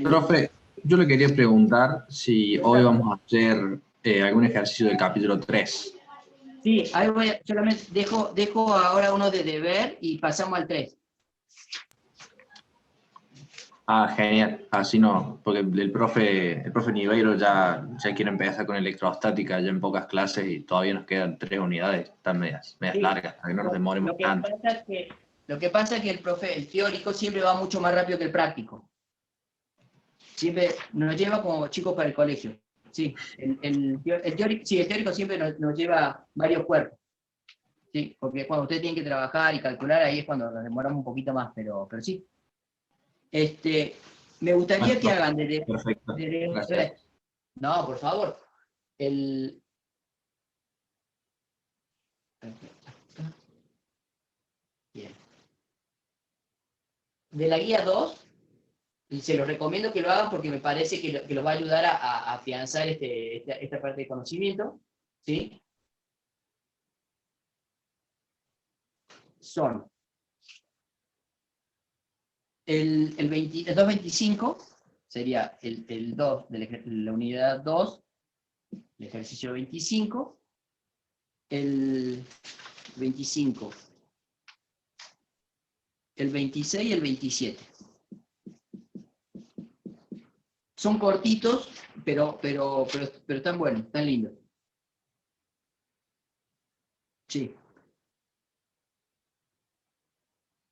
Profe, yo le quería preguntar si hoy vamos a hacer algún ejercicio del capítulo 3. Sí, ahí solamente dejo ahora uno de deber y pasamos al 3. Ah, genial. Así no, porque el profe Niveiro ya quiere empezar con electrostática ya en pocas clases y todavía nos quedan 3 unidades, están medias Sí. largas, para que no nos demoremos Lo que tanto. lo que pasa es que el teórico siempre va mucho más rápido que el práctico. Siempre nos lleva como chicos para el colegio. Sí, el teórico siempre nos lleva varios cuerpos. Sí, porque cuando usted tiene que trabajar y calcular, ahí es cuando nos demoramos un poquito más, pero sí. Me gustaría que hagan Perfecto, gracias. No, por favor. Bien. De la guía 2, y se los recomiendo que lo hagan porque me parece que los va a ayudar a afianzar esta parte de conocimiento, ¿sí? Son el 2.25, sería el 2 de la unidad 2, el ejercicio 25, el 25, el 26 y el 27. Son cortitos, pero están buenos, están lindos. Sí.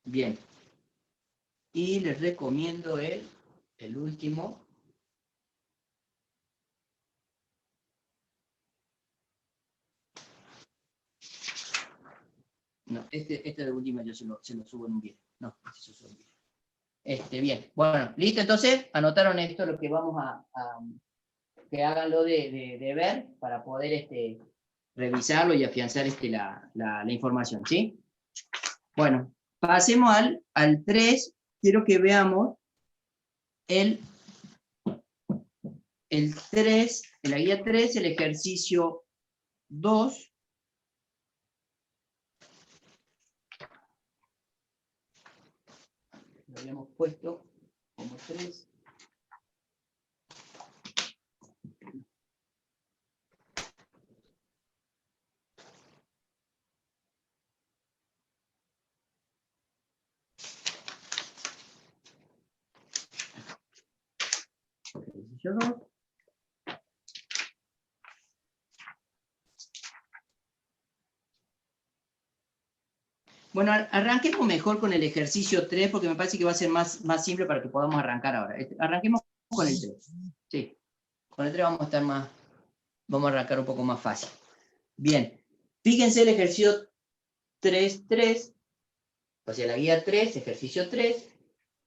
Bien. Y les recomiendo el último. No, este de última yo se lo subo en un video. No, se subo en un video. Bien. Bueno, listo, entonces, anotaron esto, lo que vamos a que háganlo de ver para poder revisarlo y afianzar la información, ¿sí? Bueno, pasemos al 3. Quiero que veamos el 3, en la guía 3, el ejercicio 2. Lo habíamos puesto como 3. Ejercicio 2. Bueno, arranquemos mejor con el ejercicio 3 porque me parece que va a ser más simple para que podamos arrancar ahora. Arranquemos con el 3. Sí, con el 3 vamos a arrancar un poco más fácil. Bien, fíjense el ejercicio 3.3, o sea, la guía 3, ejercicio 3.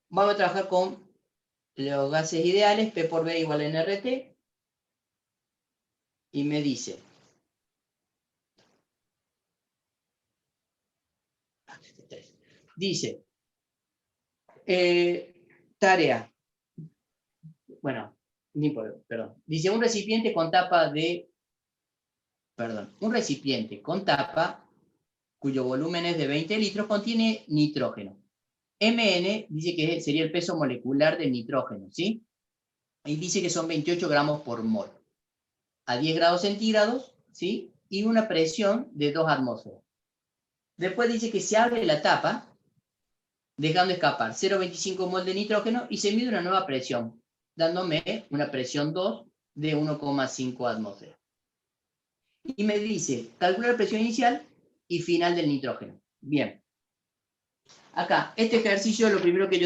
Vamos a trabajar con los gases ideales, P por B igual a nRT. Y me dice, tarea, bueno, perdón, dice un recipiente con tapa un recipiente con tapa cuyo volumen es de 20 litros contiene nitrógeno. Mn dice que sería el peso molecular del nitrógeno, ¿sí? Y dice que son 28 gramos por mol. A 10 grados centígrados, ¿sí? Y una presión de 2 atmósferas. Después dice que se abre la tapa, dejando escapar 0,25 mol de nitrógeno y se mide una nueva presión, dándome una presión 2 de 1,5 atmósferas. Y me dice, calcula la presión inicial y final del nitrógeno. Bien. Acá, este ejercicio, lo primero que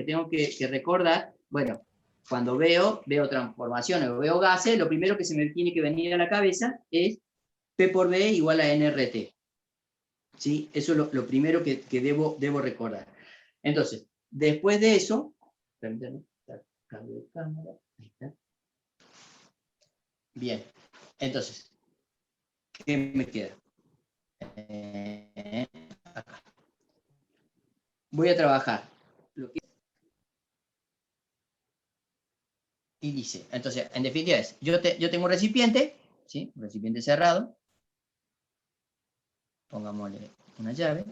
tengo que recordar, bueno, cuando veo transformaciones o veo gases, lo primero que se me tiene que venir a la cabeza es P por B igual a nRT. ¿Sí? Eso es lo primero que debo recordar. Entonces, después de eso, permítanme, cambio de cámara, ahí está. Bien, entonces, ¿qué me queda? Acá. Voy a trabajar. Y dice, entonces, en definitiva es, yo tengo un recipiente, ¿sí? Un recipiente cerrado. Pongámosle una llave.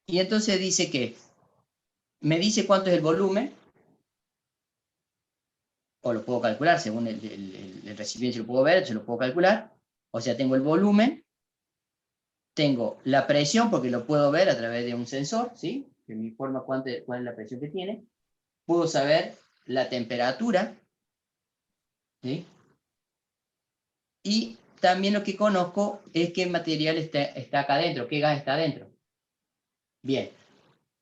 Y entonces dice que me dice cuánto es el volumen, o lo puedo calcular según el recipiente, si lo puedo ver, se lo puedo calcular. O sea, tengo el volumen, tengo la presión, porque lo puedo ver a través de un sensor, ¿sí? que me informa cuál es la presión que tiene. Puedo saber la temperatura, ¿sí? Y también lo que conozco es qué material está acá adentro, qué gas está adentro. Bien,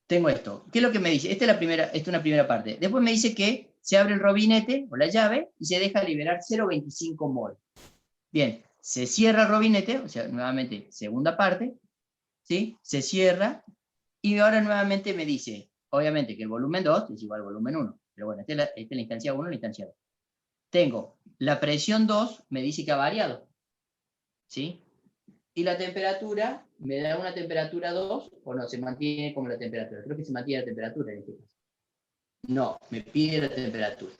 tengo esto. ¿Qué es lo que me dice? Esta es una primera parte. Después me dice que se abre el robinete o la llave y se deja liberar 0,25 mol. Bien, se cierra el robinete, o sea, nuevamente, segunda parte, ¿sí? Se cierra y ahora nuevamente me dice, obviamente, que el volumen 2 es igual al volumen 1. Pero bueno, esta es la instancia 1 y la instancia 2. Tengo la presión 2, me dice que ha variado, ¿sí? Y la temperatura, me da una temperatura 2, o no, se mantiene como la temperatura. Creo que se mantiene la temperatura en este caso. No, me pide la temperatura.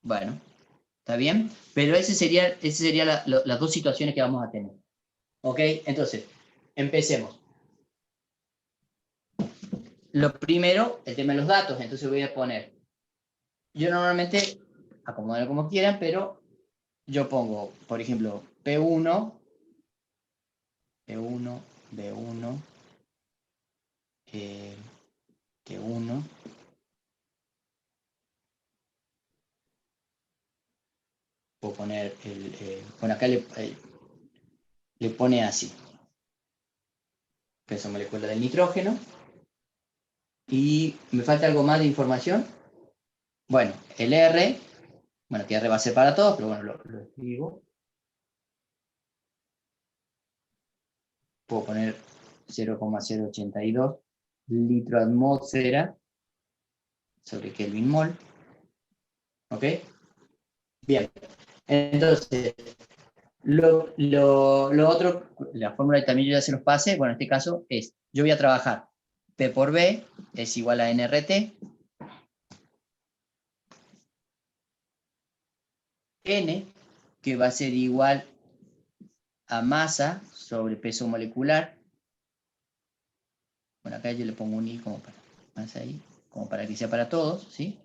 Bueno, ¿está bien? Pero ese sería las dos situaciones que vamos a tener. ¿Ok? Entonces, empecemos. Lo primero, el tema de los datos. Entonces voy a poner, yo normalmente, acomodarlo como quieran, pero yo pongo, por ejemplo, P1, B1, T1, puedo poner bueno, acá le pone así, peso molecular del nitrógeno, y me falta algo más de información. Bueno, el R, bueno, que R va a ser para todos, pero bueno, lo escribo. Puedo poner 0,082 litro atmósfera sobre Kelvin mol. ¿Ok? Bien. Entonces, lo otro, la fórmula que también yo ya se los pase, bueno, en este caso es, yo voy a trabajar P por B es igual a NRT, N, que va a ser igual a masa sobre peso molecular. Bueno, acá yo le pongo un I como para, más ahí, como para que sea para todos, ¿sí?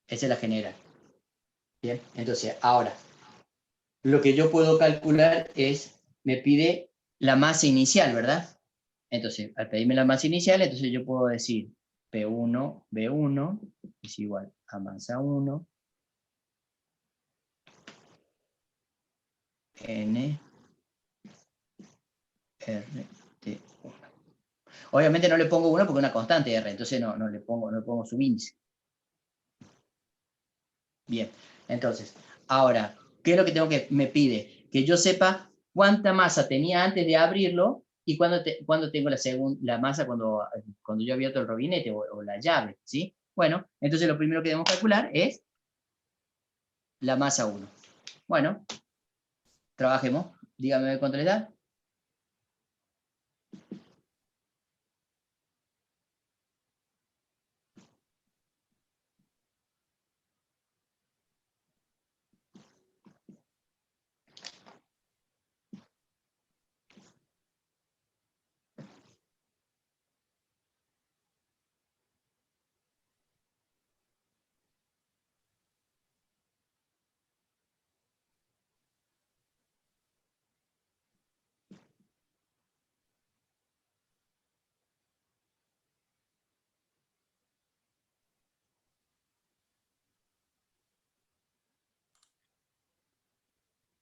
Esa es la general. Bien, entonces, ahora, lo que yo puedo calcular es, me pide la masa inicial, ¿verdad? Entonces, al pedirme la masa inicial, entonces yo puedo decir P1, B1 es igual a masa 1, N, R, T, 1. Obviamente no le pongo 1 porque es una constante R, entonces no le pongo subíndice. Bien, entonces, ahora, ¿qué es lo que me pide? Que yo sepa cuánta masa tenía antes de abrirlo y cuándo tengo la masa cuando yo abierto el robinete o la llave, ¿sí? Bueno, entonces lo primero que debemos calcular es la masa 1. Bueno, trabajemos. Dígame cuánto le da.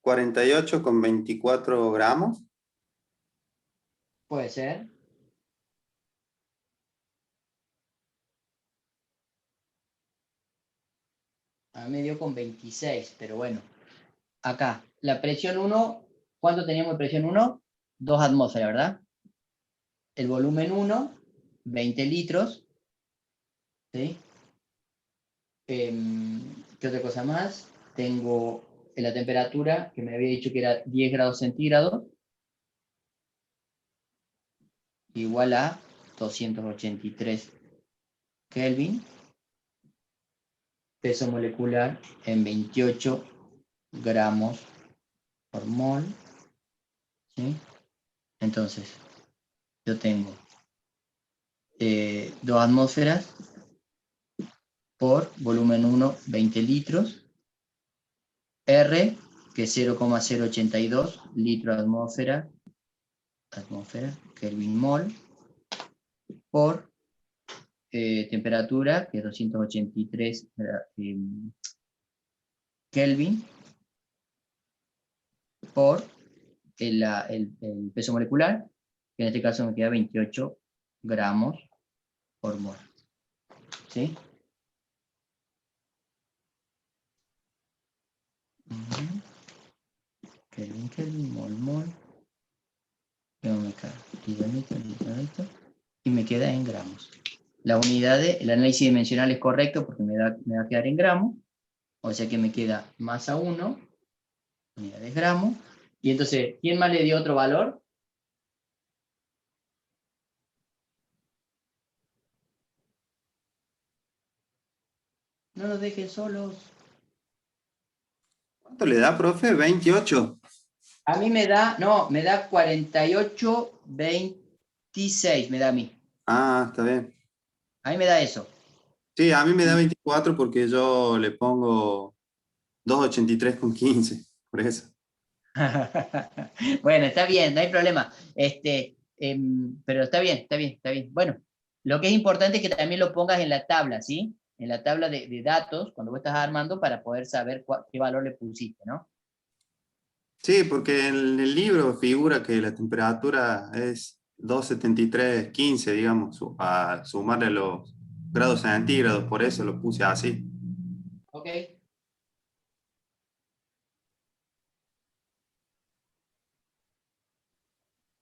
¿48,24 gramos? Puede ser. A mí me dio con 26, pero bueno. Acá, la presión 1, ¿cuánto teníamos de presión 1? 2 atmósferas, ¿verdad? El volumen 1, 20 litros. ¿Sí? ¿Qué otra cosa más? Tengo la temperatura, que me había dicho que era 10 grados centígrados, igual a 283 Kelvin. Peso molecular en 28 gramos por mol. ¿Sí? Entonces, yo tengo 2 atmósferas por volumen 1, 20 litros. R, que es 0,082 litro atmósfera atmósfera, Kelvin mol, por temperatura, que es 283 Kelvin, por el peso molecular, que en este caso me queda 28 gramos por mol. ¿Sí? Kelvin, mol. Y me queda en gramos. La unidad el análisis dimensional es correcto porque me va a quedar en gramos, o sea que me queda masa 1, unidades gramos, y entonces, ¿quién más le dio otro valor? No los dejen solos. ¿Cuánto le da, profe? 28. A mí me da, no, me da 48, 26, me da a mí. Ah, está bien. A mí me da eso. Sí, a mí me da 24 porque yo le pongo 283,15, por eso. Bueno, está bien, no hay problema. Pero está bien, está bien, está bien. Bueno, lo que es importante es que también lo pongas en la tabla, ¿sí? En la tabla de datos, cuando vos estás armando, para poder saber qué valor le pusiste, ¿no? Sí, porque en el libro figura que la temperatura es 273,15, digamos, a sumarle los grados centígrados, por eso lo puse así. Ok.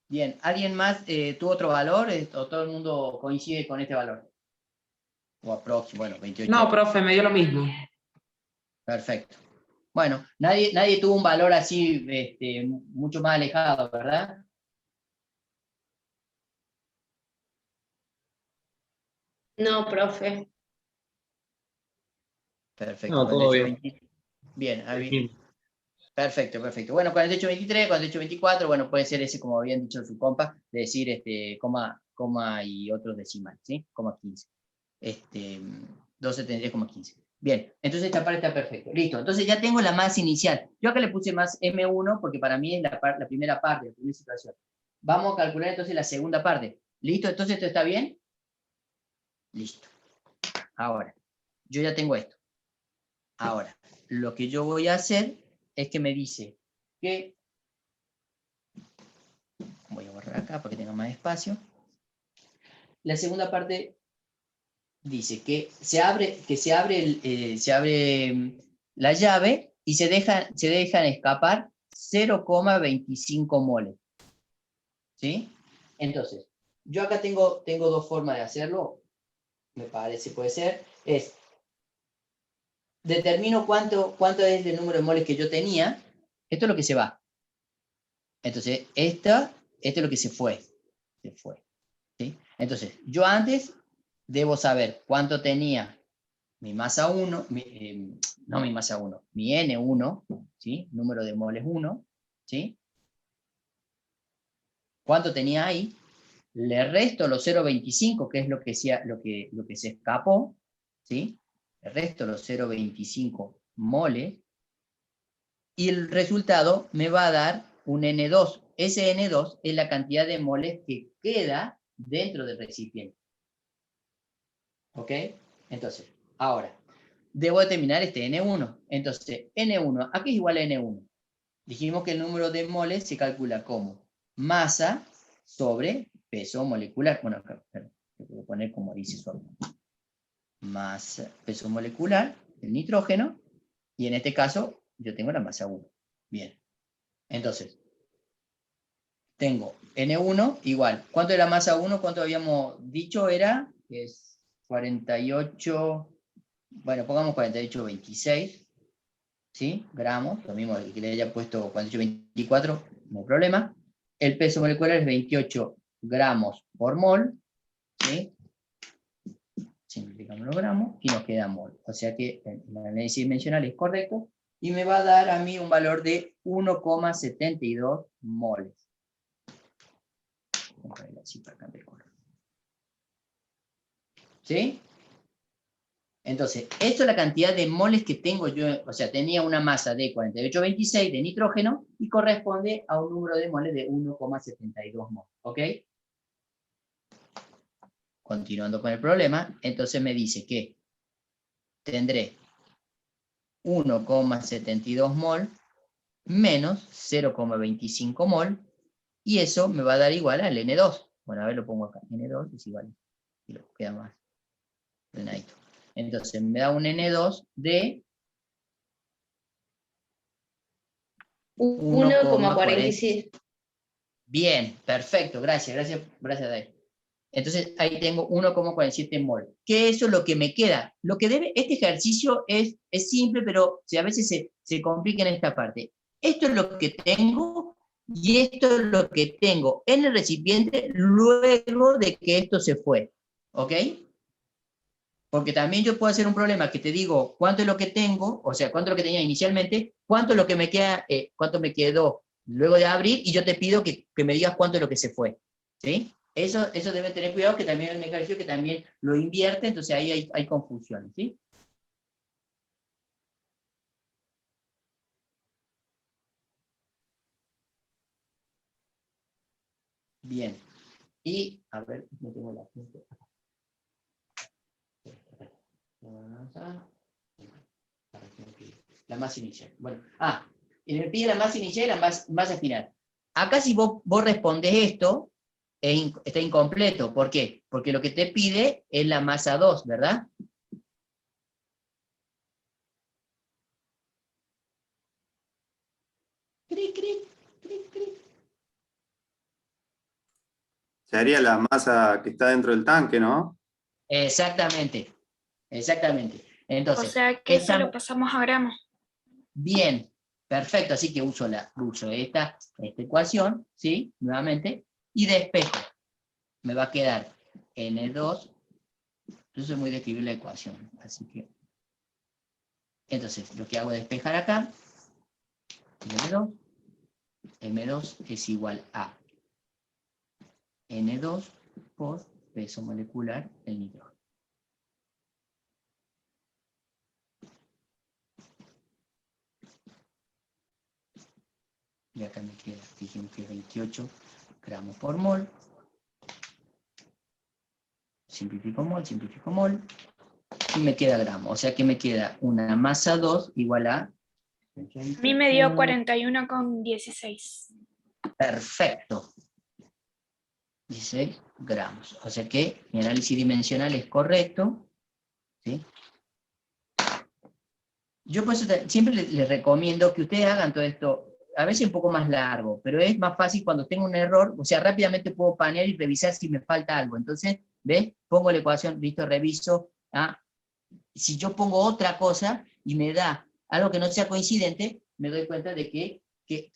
Bien, ¿alguien más tuvo otro valor o todo el mundo coincide con este valor? O aprox, bueno, 28. No, profe, me dio lo mismo. Perfecto. Bueno, nadie tuvo un valor así mucho más alejado, ¿verdad? No, profe. Perfecto. No, todo 48, bien. 20. Bien, perfecto, perfecto. Bueno, 48, 23, 48, 24, bueno, puede ser ese, como habían dicho su compa, de decir coma y otros decimales, ¿sí? Coma 15. 273,15. Bien, entonces esta parte está perfecta. Listo, entonces ya tengo la masa inicial. Yo acá le puse más M1 porque para mí es la primera parte, la primera situación. Vamos a calcular entonces la segunda parte. ¿Listo? Entonces, ¿esto está bien? Listo. Ahora, yo ya tengo esto. Ahora, lo que yo voy a hacer es que me dice que... Voy a borrar acá para que tenga más espacio. La segunda parte dice que se abre la llave y se dejan escapar 0,25 moles. ¿Sí? Entonces, yo acá tengo dos formas de hacerlo, me parece, puede ser, determino cuánto es el número de moles que yo tenía, esto es lo que se va. Entonces, esto es lo que se fue. ¿Sí? Entonces, yo antes debo saber cuánto tenía mi masa 1, no mi masa 1, mi N1, ¿sí? Número de moles 1, ¿sí? ¿Cuánto tenía ahí? Le resto los 0,25, que es lo que se escapó, ¿sí? Le resto los 0,25 moles, y el resultado me va a dar un N2. Ese N2 es la cantidad de moles que queda dentro del recipiente. ¿Ok? Entonces, ahora, debo determinar este N1. Entonces, N1, ¿a qué es igual a N1? Dijimos que el número de moles se calcula como masa sobre peso molecular. Bueno, acá, voy a poner como dice su argumento. Masa, peso molecular del nitrógeno, y en este caso yo tengo la masa 1. Bien. Entonces, tengo N1 igual. ¿Cuánto es la masa 1? ¿Cuánto habíamos dicho era? Que es 48, bueno, pongamos 48,26, ¿sí? Gramos, lo mismo que le haya puesto 48,24, no hay problema. El peso molecular es 28 gramos por mol, ¿sí? Simplificamos los gramos y nos queda mol. O sea que el análisis dimensional es correcto y me va a dar a mí un valor de 1,72 moles. Vamos a ver así para cambiar el color. ¿Sí? Entonces, esto es la cantidad de moles que tengo yo, o sea, tenía una masa de 48,26 de nitrógeno y corresponde a un número de moles de 1,72 mol, ¿ok? Continuando con el problema, entonces me dice que tendré 1,72 mol menos 0,25 mol, y eso me va a dar igual al N2. Bueno, a ver, lo pongo acá. N2 es igual, y lo queda más ordenadito. Entonces me da un N2 de 1,46. Bien, perfecto, gracias, David. Entonces ahí tengo 1,47 mol. ¿Qué eso es lo que me queda? Lo que debe, este ejercicio es simple, pero a veces se complica en esta parte. Esto es lo que tengo, y esto es lo que tengo en el recipiente luego de que esto se fue. ¿Ok? Porque también yo puedo hacer un problema que te digo cuánto es lo que tengo, o sea, cuánto es lo que tenía inicialmente, cuánto es lo que me queda, cuánto me quedó luego de abrir, y yo te pido que me digas cuánto es lo que se fue. ¿Sí? Eso deben tener cuidado, que también es un ejercicio que también lo invierte, entonces ahí hay confusiones. ¿Sí? Bien. Y, a ver, no tengo la punta. La masa inicial. Bueno, y me pide la masa inicial y la masa final. Acá si vos respondés esto, está incompleto. ¿Por qué? Porque lo que te pide es la masa 2, ¿verdad? Cric, cric, cric, cric. Sería la masa que está dentro del tanque, ¿no? Exactamente. Entonces, O sea que eso esta- lo pasamos a gramos. bien, perfecto, así que uso esta ecuación, ¿sí? Nuevamente, y despejo. Me va a quedar N2, yo soy muy de escribir la ecuación, así que, entonces, lo que hago es despejar acá, M2 es igual a N2 por peso molecular del nitrógeno. Y acá me queda, dijimos que 28 gramos por mol. Simplifico mol, y me queda gramo. O sea que me queda una masa 2 igual a... A mí me dio 41,16. Perfecto. 16 gramos. O sea que mi análisis dimensional es correcto. ¿Sí? Yo por eso siempre les recomiendo que ustedes hagan todo esto, a veces un poco más largo, pero es más fácil cuando tengo un error, o sea, rápidamente puedo panear y revisar si me falta algo. Entonces, ¿ves? Pongo la ecuación, listo, reviso. Si yo pongo otra cosa y me da algo que no sea coincidente, me doy cuenta de que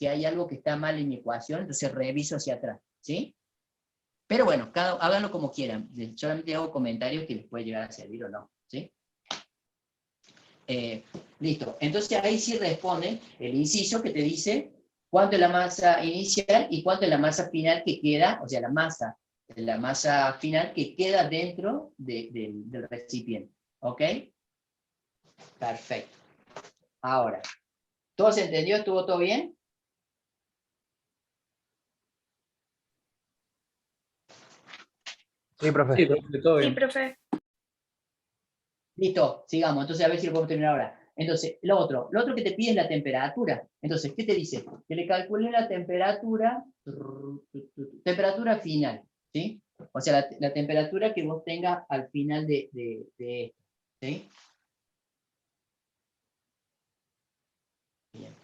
hay algo que está mal en mi ecuación, entonces reviso hacia atrás. ¿Sí? Pero bueno, háganlo como quieran. Solamente hago comentarios que les puede llegar a servir o no. ¿Sí? Listo. Entonces ahí sí responde el inciso que te dice cuánto es la masa inicial y cuánto es la masa final que queda, o sea, la masa final que queda dentro del recipiente. ¿Ok? Perfecto. Ahora, ¿todo se entendió? ¿Estuvo todo bien? Sí, profe. Sí, profe, todo Sí, bien. profe. Listo, sigamos. Entonces, a ver si lo podemos terminar ahora. Entonces, lo otro que te pide es la temperatura. Entonces, ¿qué te dice? Que le calcule la temperatura final, ¿sí? O sea, la temperatura que vos tengas al final de esto, ¿sí? Bien.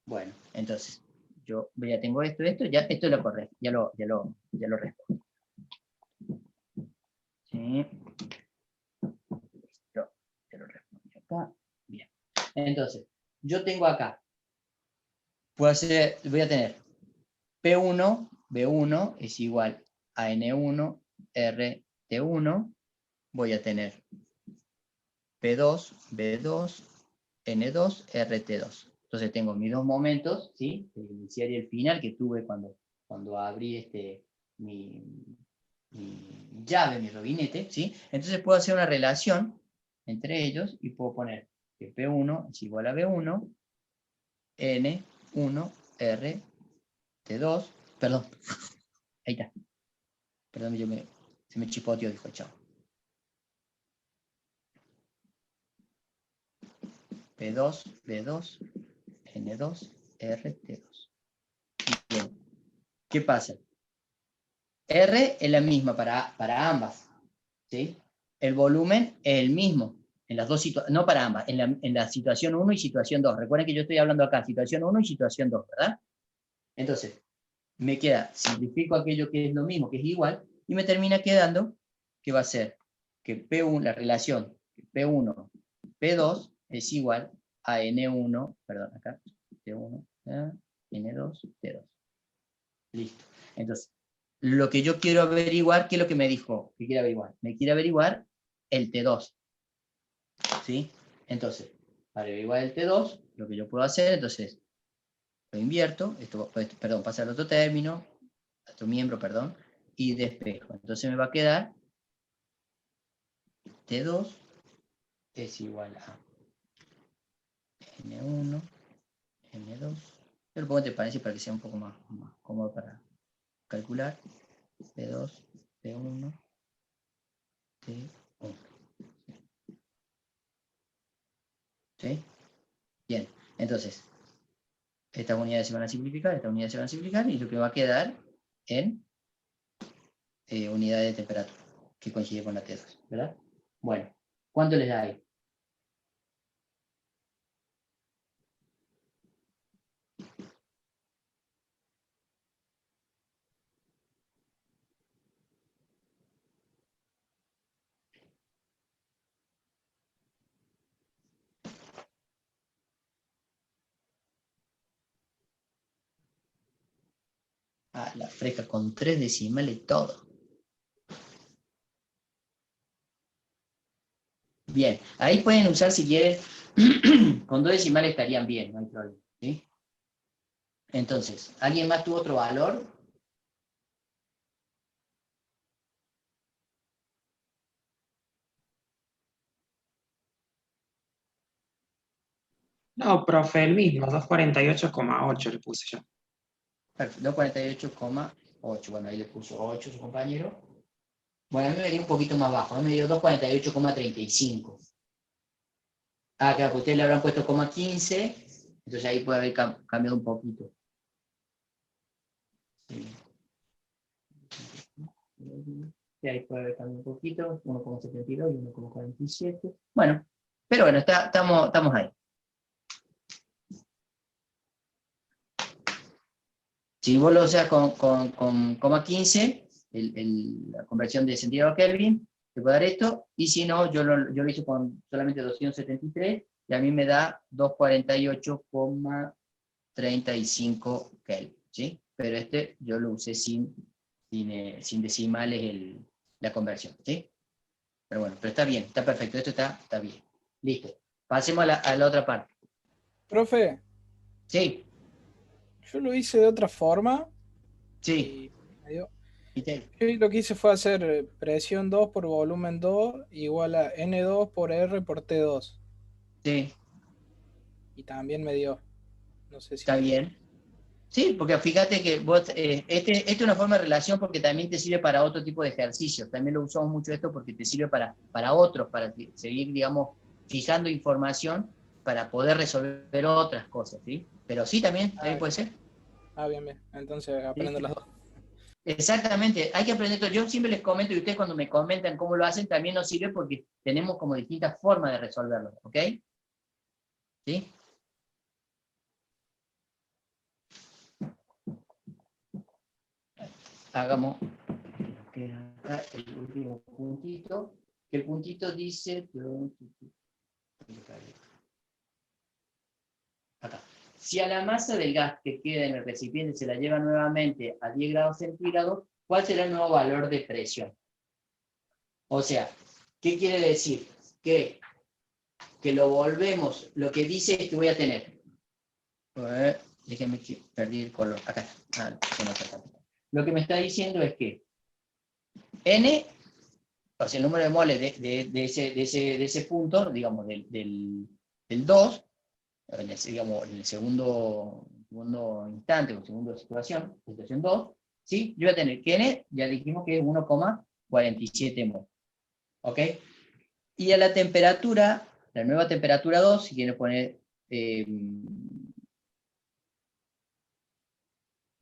Bueno, entonces, yo ya tengo esto, ya esto es lo correcto, ya lo respondo. ¿Sí? Listo, ya lo respondí acá. Bien. Entonces, yo tengo acá, voy a tener P1, B1 es igual a N1, RT1, voy a tener P2, B2, N2, RT2. Entonces tengo mis dos momentos, ¿sí? El inicial y el final que tuve cuando abrí mi llave, mi robinete, ¿sí? Entonces puedo hacer una relación entre ellos y puedo poner que P1 es igual a B1, N1, R, T2, perdón, ahí está. Perdón, se me chipoteó, dijo, chao. P2, B2, N2, R, T2. Bien. ¿Qué pasa? R es la misma para ambas, ¿sí? El volumen es el mismo, en las dos no para ambas, en la situación 1 y situación 2. Recuerden que yo estoy hablando acá, situación 1 y situación 2, ¿verdad? Entonces, me queda, simplifico aquello que es lo mismo, que es igual, y me termina quedando que va a ser que P1, la relación P1, P2 es igual a N1, perdón, acá, P1, N2, T2. Listo. Entonces, lo que yo quiero averiguar, ¿qué es lo que me dijo? ¿Qué quiere averiguar? Me quiere averiguar el T2. ¿Sí? Entonces, para averiguar el T2, lo que yo puedo hacer, entonces, lo invierto, perdón, pasa al otro término, otro miembro, perdón, y despejo. Entonces me va a quedar T2 es igual a N1, N2. Yo lo pongo entre paréntesis para que sea un poco más cómodo para calcular. P2, P1, T1. ¿Sí? Bien, entonces, estas unidades se van a simplificar, estas unidades se van a simplificar, y lo que va a quedar en unidades de temperatura, que coincide con la T2, ¿verdad? Bueno, ¿cuánto les da ahí? Ah, la fresca, con 3 decimales y todo. Bien, ahí pueden usar si quieren, con 2 decimales estarían bien, no hay problema, ¿sí? Entonces, ¿alguien más tuvo otro valor? No, profe, el mismo, 248,8 le puse yo. Perfecto, 248,8, bueno, ahí le puso 8 su compañero. Bueno, a mí me dio un poquito más bajo, a mí me dio 248,35. Ah, claro, pues ustedes le habrán puesto 15, entonces ahí puede haber cambiado un poquito. Sí. Sí, ahí puede haber cambiado un poquito, 1,72 y 1,47. Bueno, pero bueno, estamos ahí. Si vos lo usas con 15, la conversión de centígrado Kelvin, te puede dar esto, y si no, yo lo hice con solamente 273, y a mí me da 248,35 Kelvin, ¿sí? Pero yo lo usé sin decimales la conversión, ¿sí? Pero bueno, pero está bien, está perfecto, esto está bien. Listo. Pasemos a la otra parte. Profe, Sí, yo lo hice de otra forma sí. y me dio- Y yo lo que hice fue hacer presión 2 por volumen 2 igual a N2 por R por T2. sí, Y también me dio. No sé está si... bien. Sí, porque fíjate que vos, este es una forma de relación porque también te sirve para otro tipo de ejercicios. También lo usamos mucho esto porque te sirve para otros, para seguir, digamos, fijando información para poder resolver otras cosas, ¿sí? Pero sí, también puede ser. bien, bien. Entonces Sí, aprendo sí. las dos. Exactamente, hay que aprender todo. Yo siempre les comento, y ustedes cuando me comentan cómo lo hacen, también nos sirve porque tenemos como distintas formas de resolverlo, ¿ok? ¿Sí? Hagamos acá el último puntito, que el puntito dice, acá, si a la masa del gas que queda en el recipiente se la lleva nuevamente a 10 grados centígrados, ¿cuál será el nuevo valor de presión? O sea, ¿qué quiere decir? Que lo volvemos, lo que dice es que voy a tener, déjenme que perdí el color, acá está, no, lo que me está diciendo es que N, o sea, el número de moles de ese punto, digamos, del 2, digamos, en el segundo instante, o segunda situación 2, ¿sí? Yo voy a tener que N, ya dijimos que es 1,47 mol. ¿Ok? Y a la temperatura, la nueva temperatura 2, si quieren poner,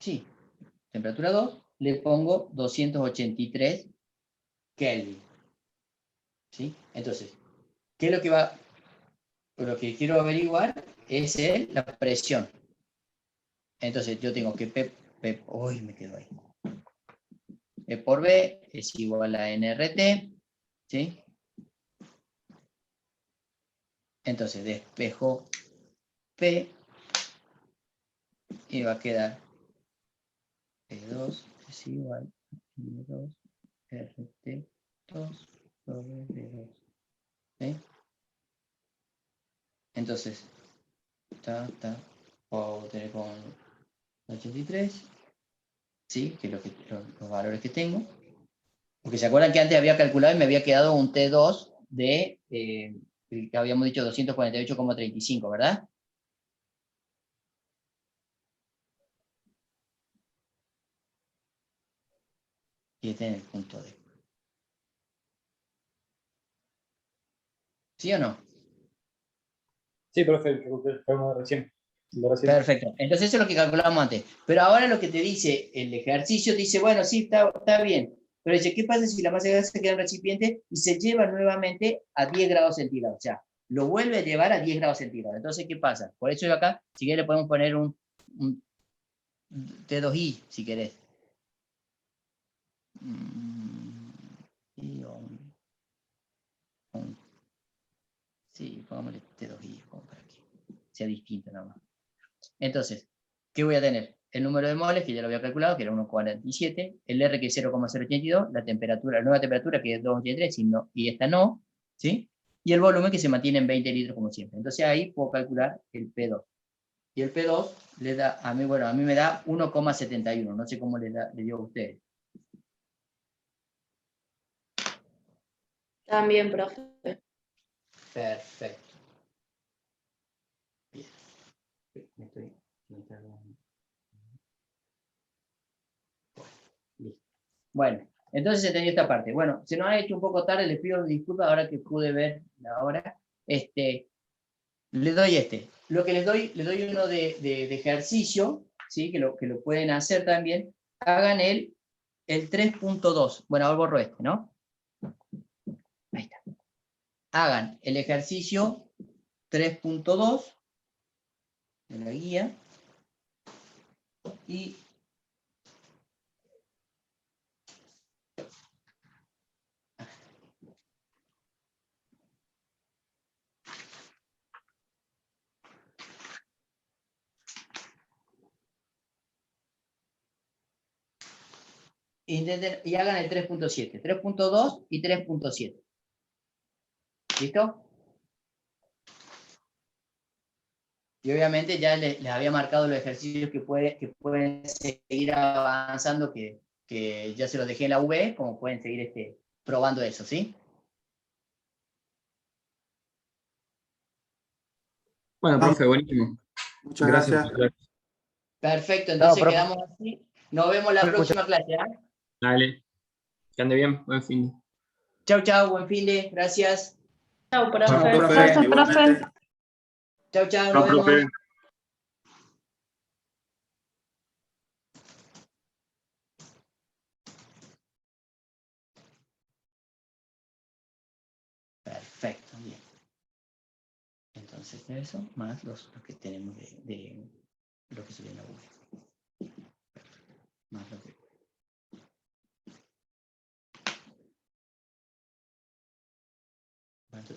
sí, temperatura 2, le pongo 283 Kelvin. ¿Sí? Entonces, ¿qué es lo que lo que quiero averiguar es la presión. Entonces, yo tengo que uy, me quedo ahí. P por B es igual a NRT, ¿sí? Entonces, despejo P y va a quedar P2 es igual a N2 RT2 sobre B2. ¿Sí? Entonces, puedo tener con 83, ¿sí? Que es los valores que tengo. Porque se acuerdan que antes había calculado y me había quedado un T2 de, que habíamos dicho 248,35, ¿verdad? Y este es el punto D. ¿Sí o no? Sí, profe, fue recién. Perfecto. Entonces eso es lo que calculamos antes. Pero ahora lo que te dice el ejercicio, dice, bueno, sí, está bien. Pero dice, ¿qué pasa si la masa de gas se queda en el recipiente y se lleva nuevamente a 10 grados centígrados? O sea, lo vuelve a llevar a 10 grados centígrados. Entonces, ¿qué pasa? Por eso yo acá, si querés, le podemos poner un T2i, si querés. Sí, pongámosle T2i, como para que sea distinto nada más. Entonces, ¿qué voy a tener? El número de moles, que ya lo había calculado, que era 1,47, el R que es 0,082, la temperatura, la nueva temperatura que es 2,83 y esta no, ¿sí? Y el volumen que se mantiene en 20 litros como siempre. Entonces ahí puedo calcular el P2. Y el P2 le da, a mí me da 1,71, no sé cómo le dio a ustedes. También, profe. Perfecto. Bien. Me estoy tardando. Listo. Bueno, entonces se tenía esta parte. Bueno, se nos ha hecho un poco tarde, les pido disculpas ahora que pude ver la hora. Le doy Lo que les doy uno de ejercicio, ¿sí? que lo pueden hacer también. Hagan el 3.2. Bueno, ahora borro ¿no? Ahí está. Hagan el ejercicio 3.2 de la guía y intenten y hagan el 3.7, 3.2 y 3.7. ¿Listo? Y obviamente ya les había marcado los ejercicios que pueden seguir avanzando, que ya se los dejé en la V, como pueden seguir probando eso, ¿sí? Bueno, profe, buenísimo. Muchas Gracias. gracias. Perfecto, entonces profe. quedamos así. Nos vemos la próxima clase. ¿Eh? Dale. Que ande bien. Buen fin. Chau, chau, buen fin de, gracias. Chao, profe. Chao, profe. Gracias, Igualmente. profe. Chau, chau, Chao, nos vemos. profe. Perfecto, bien. Entonces eso, más los que tenemos de lo que subió en la V. Más lo que... ¿Cuánto?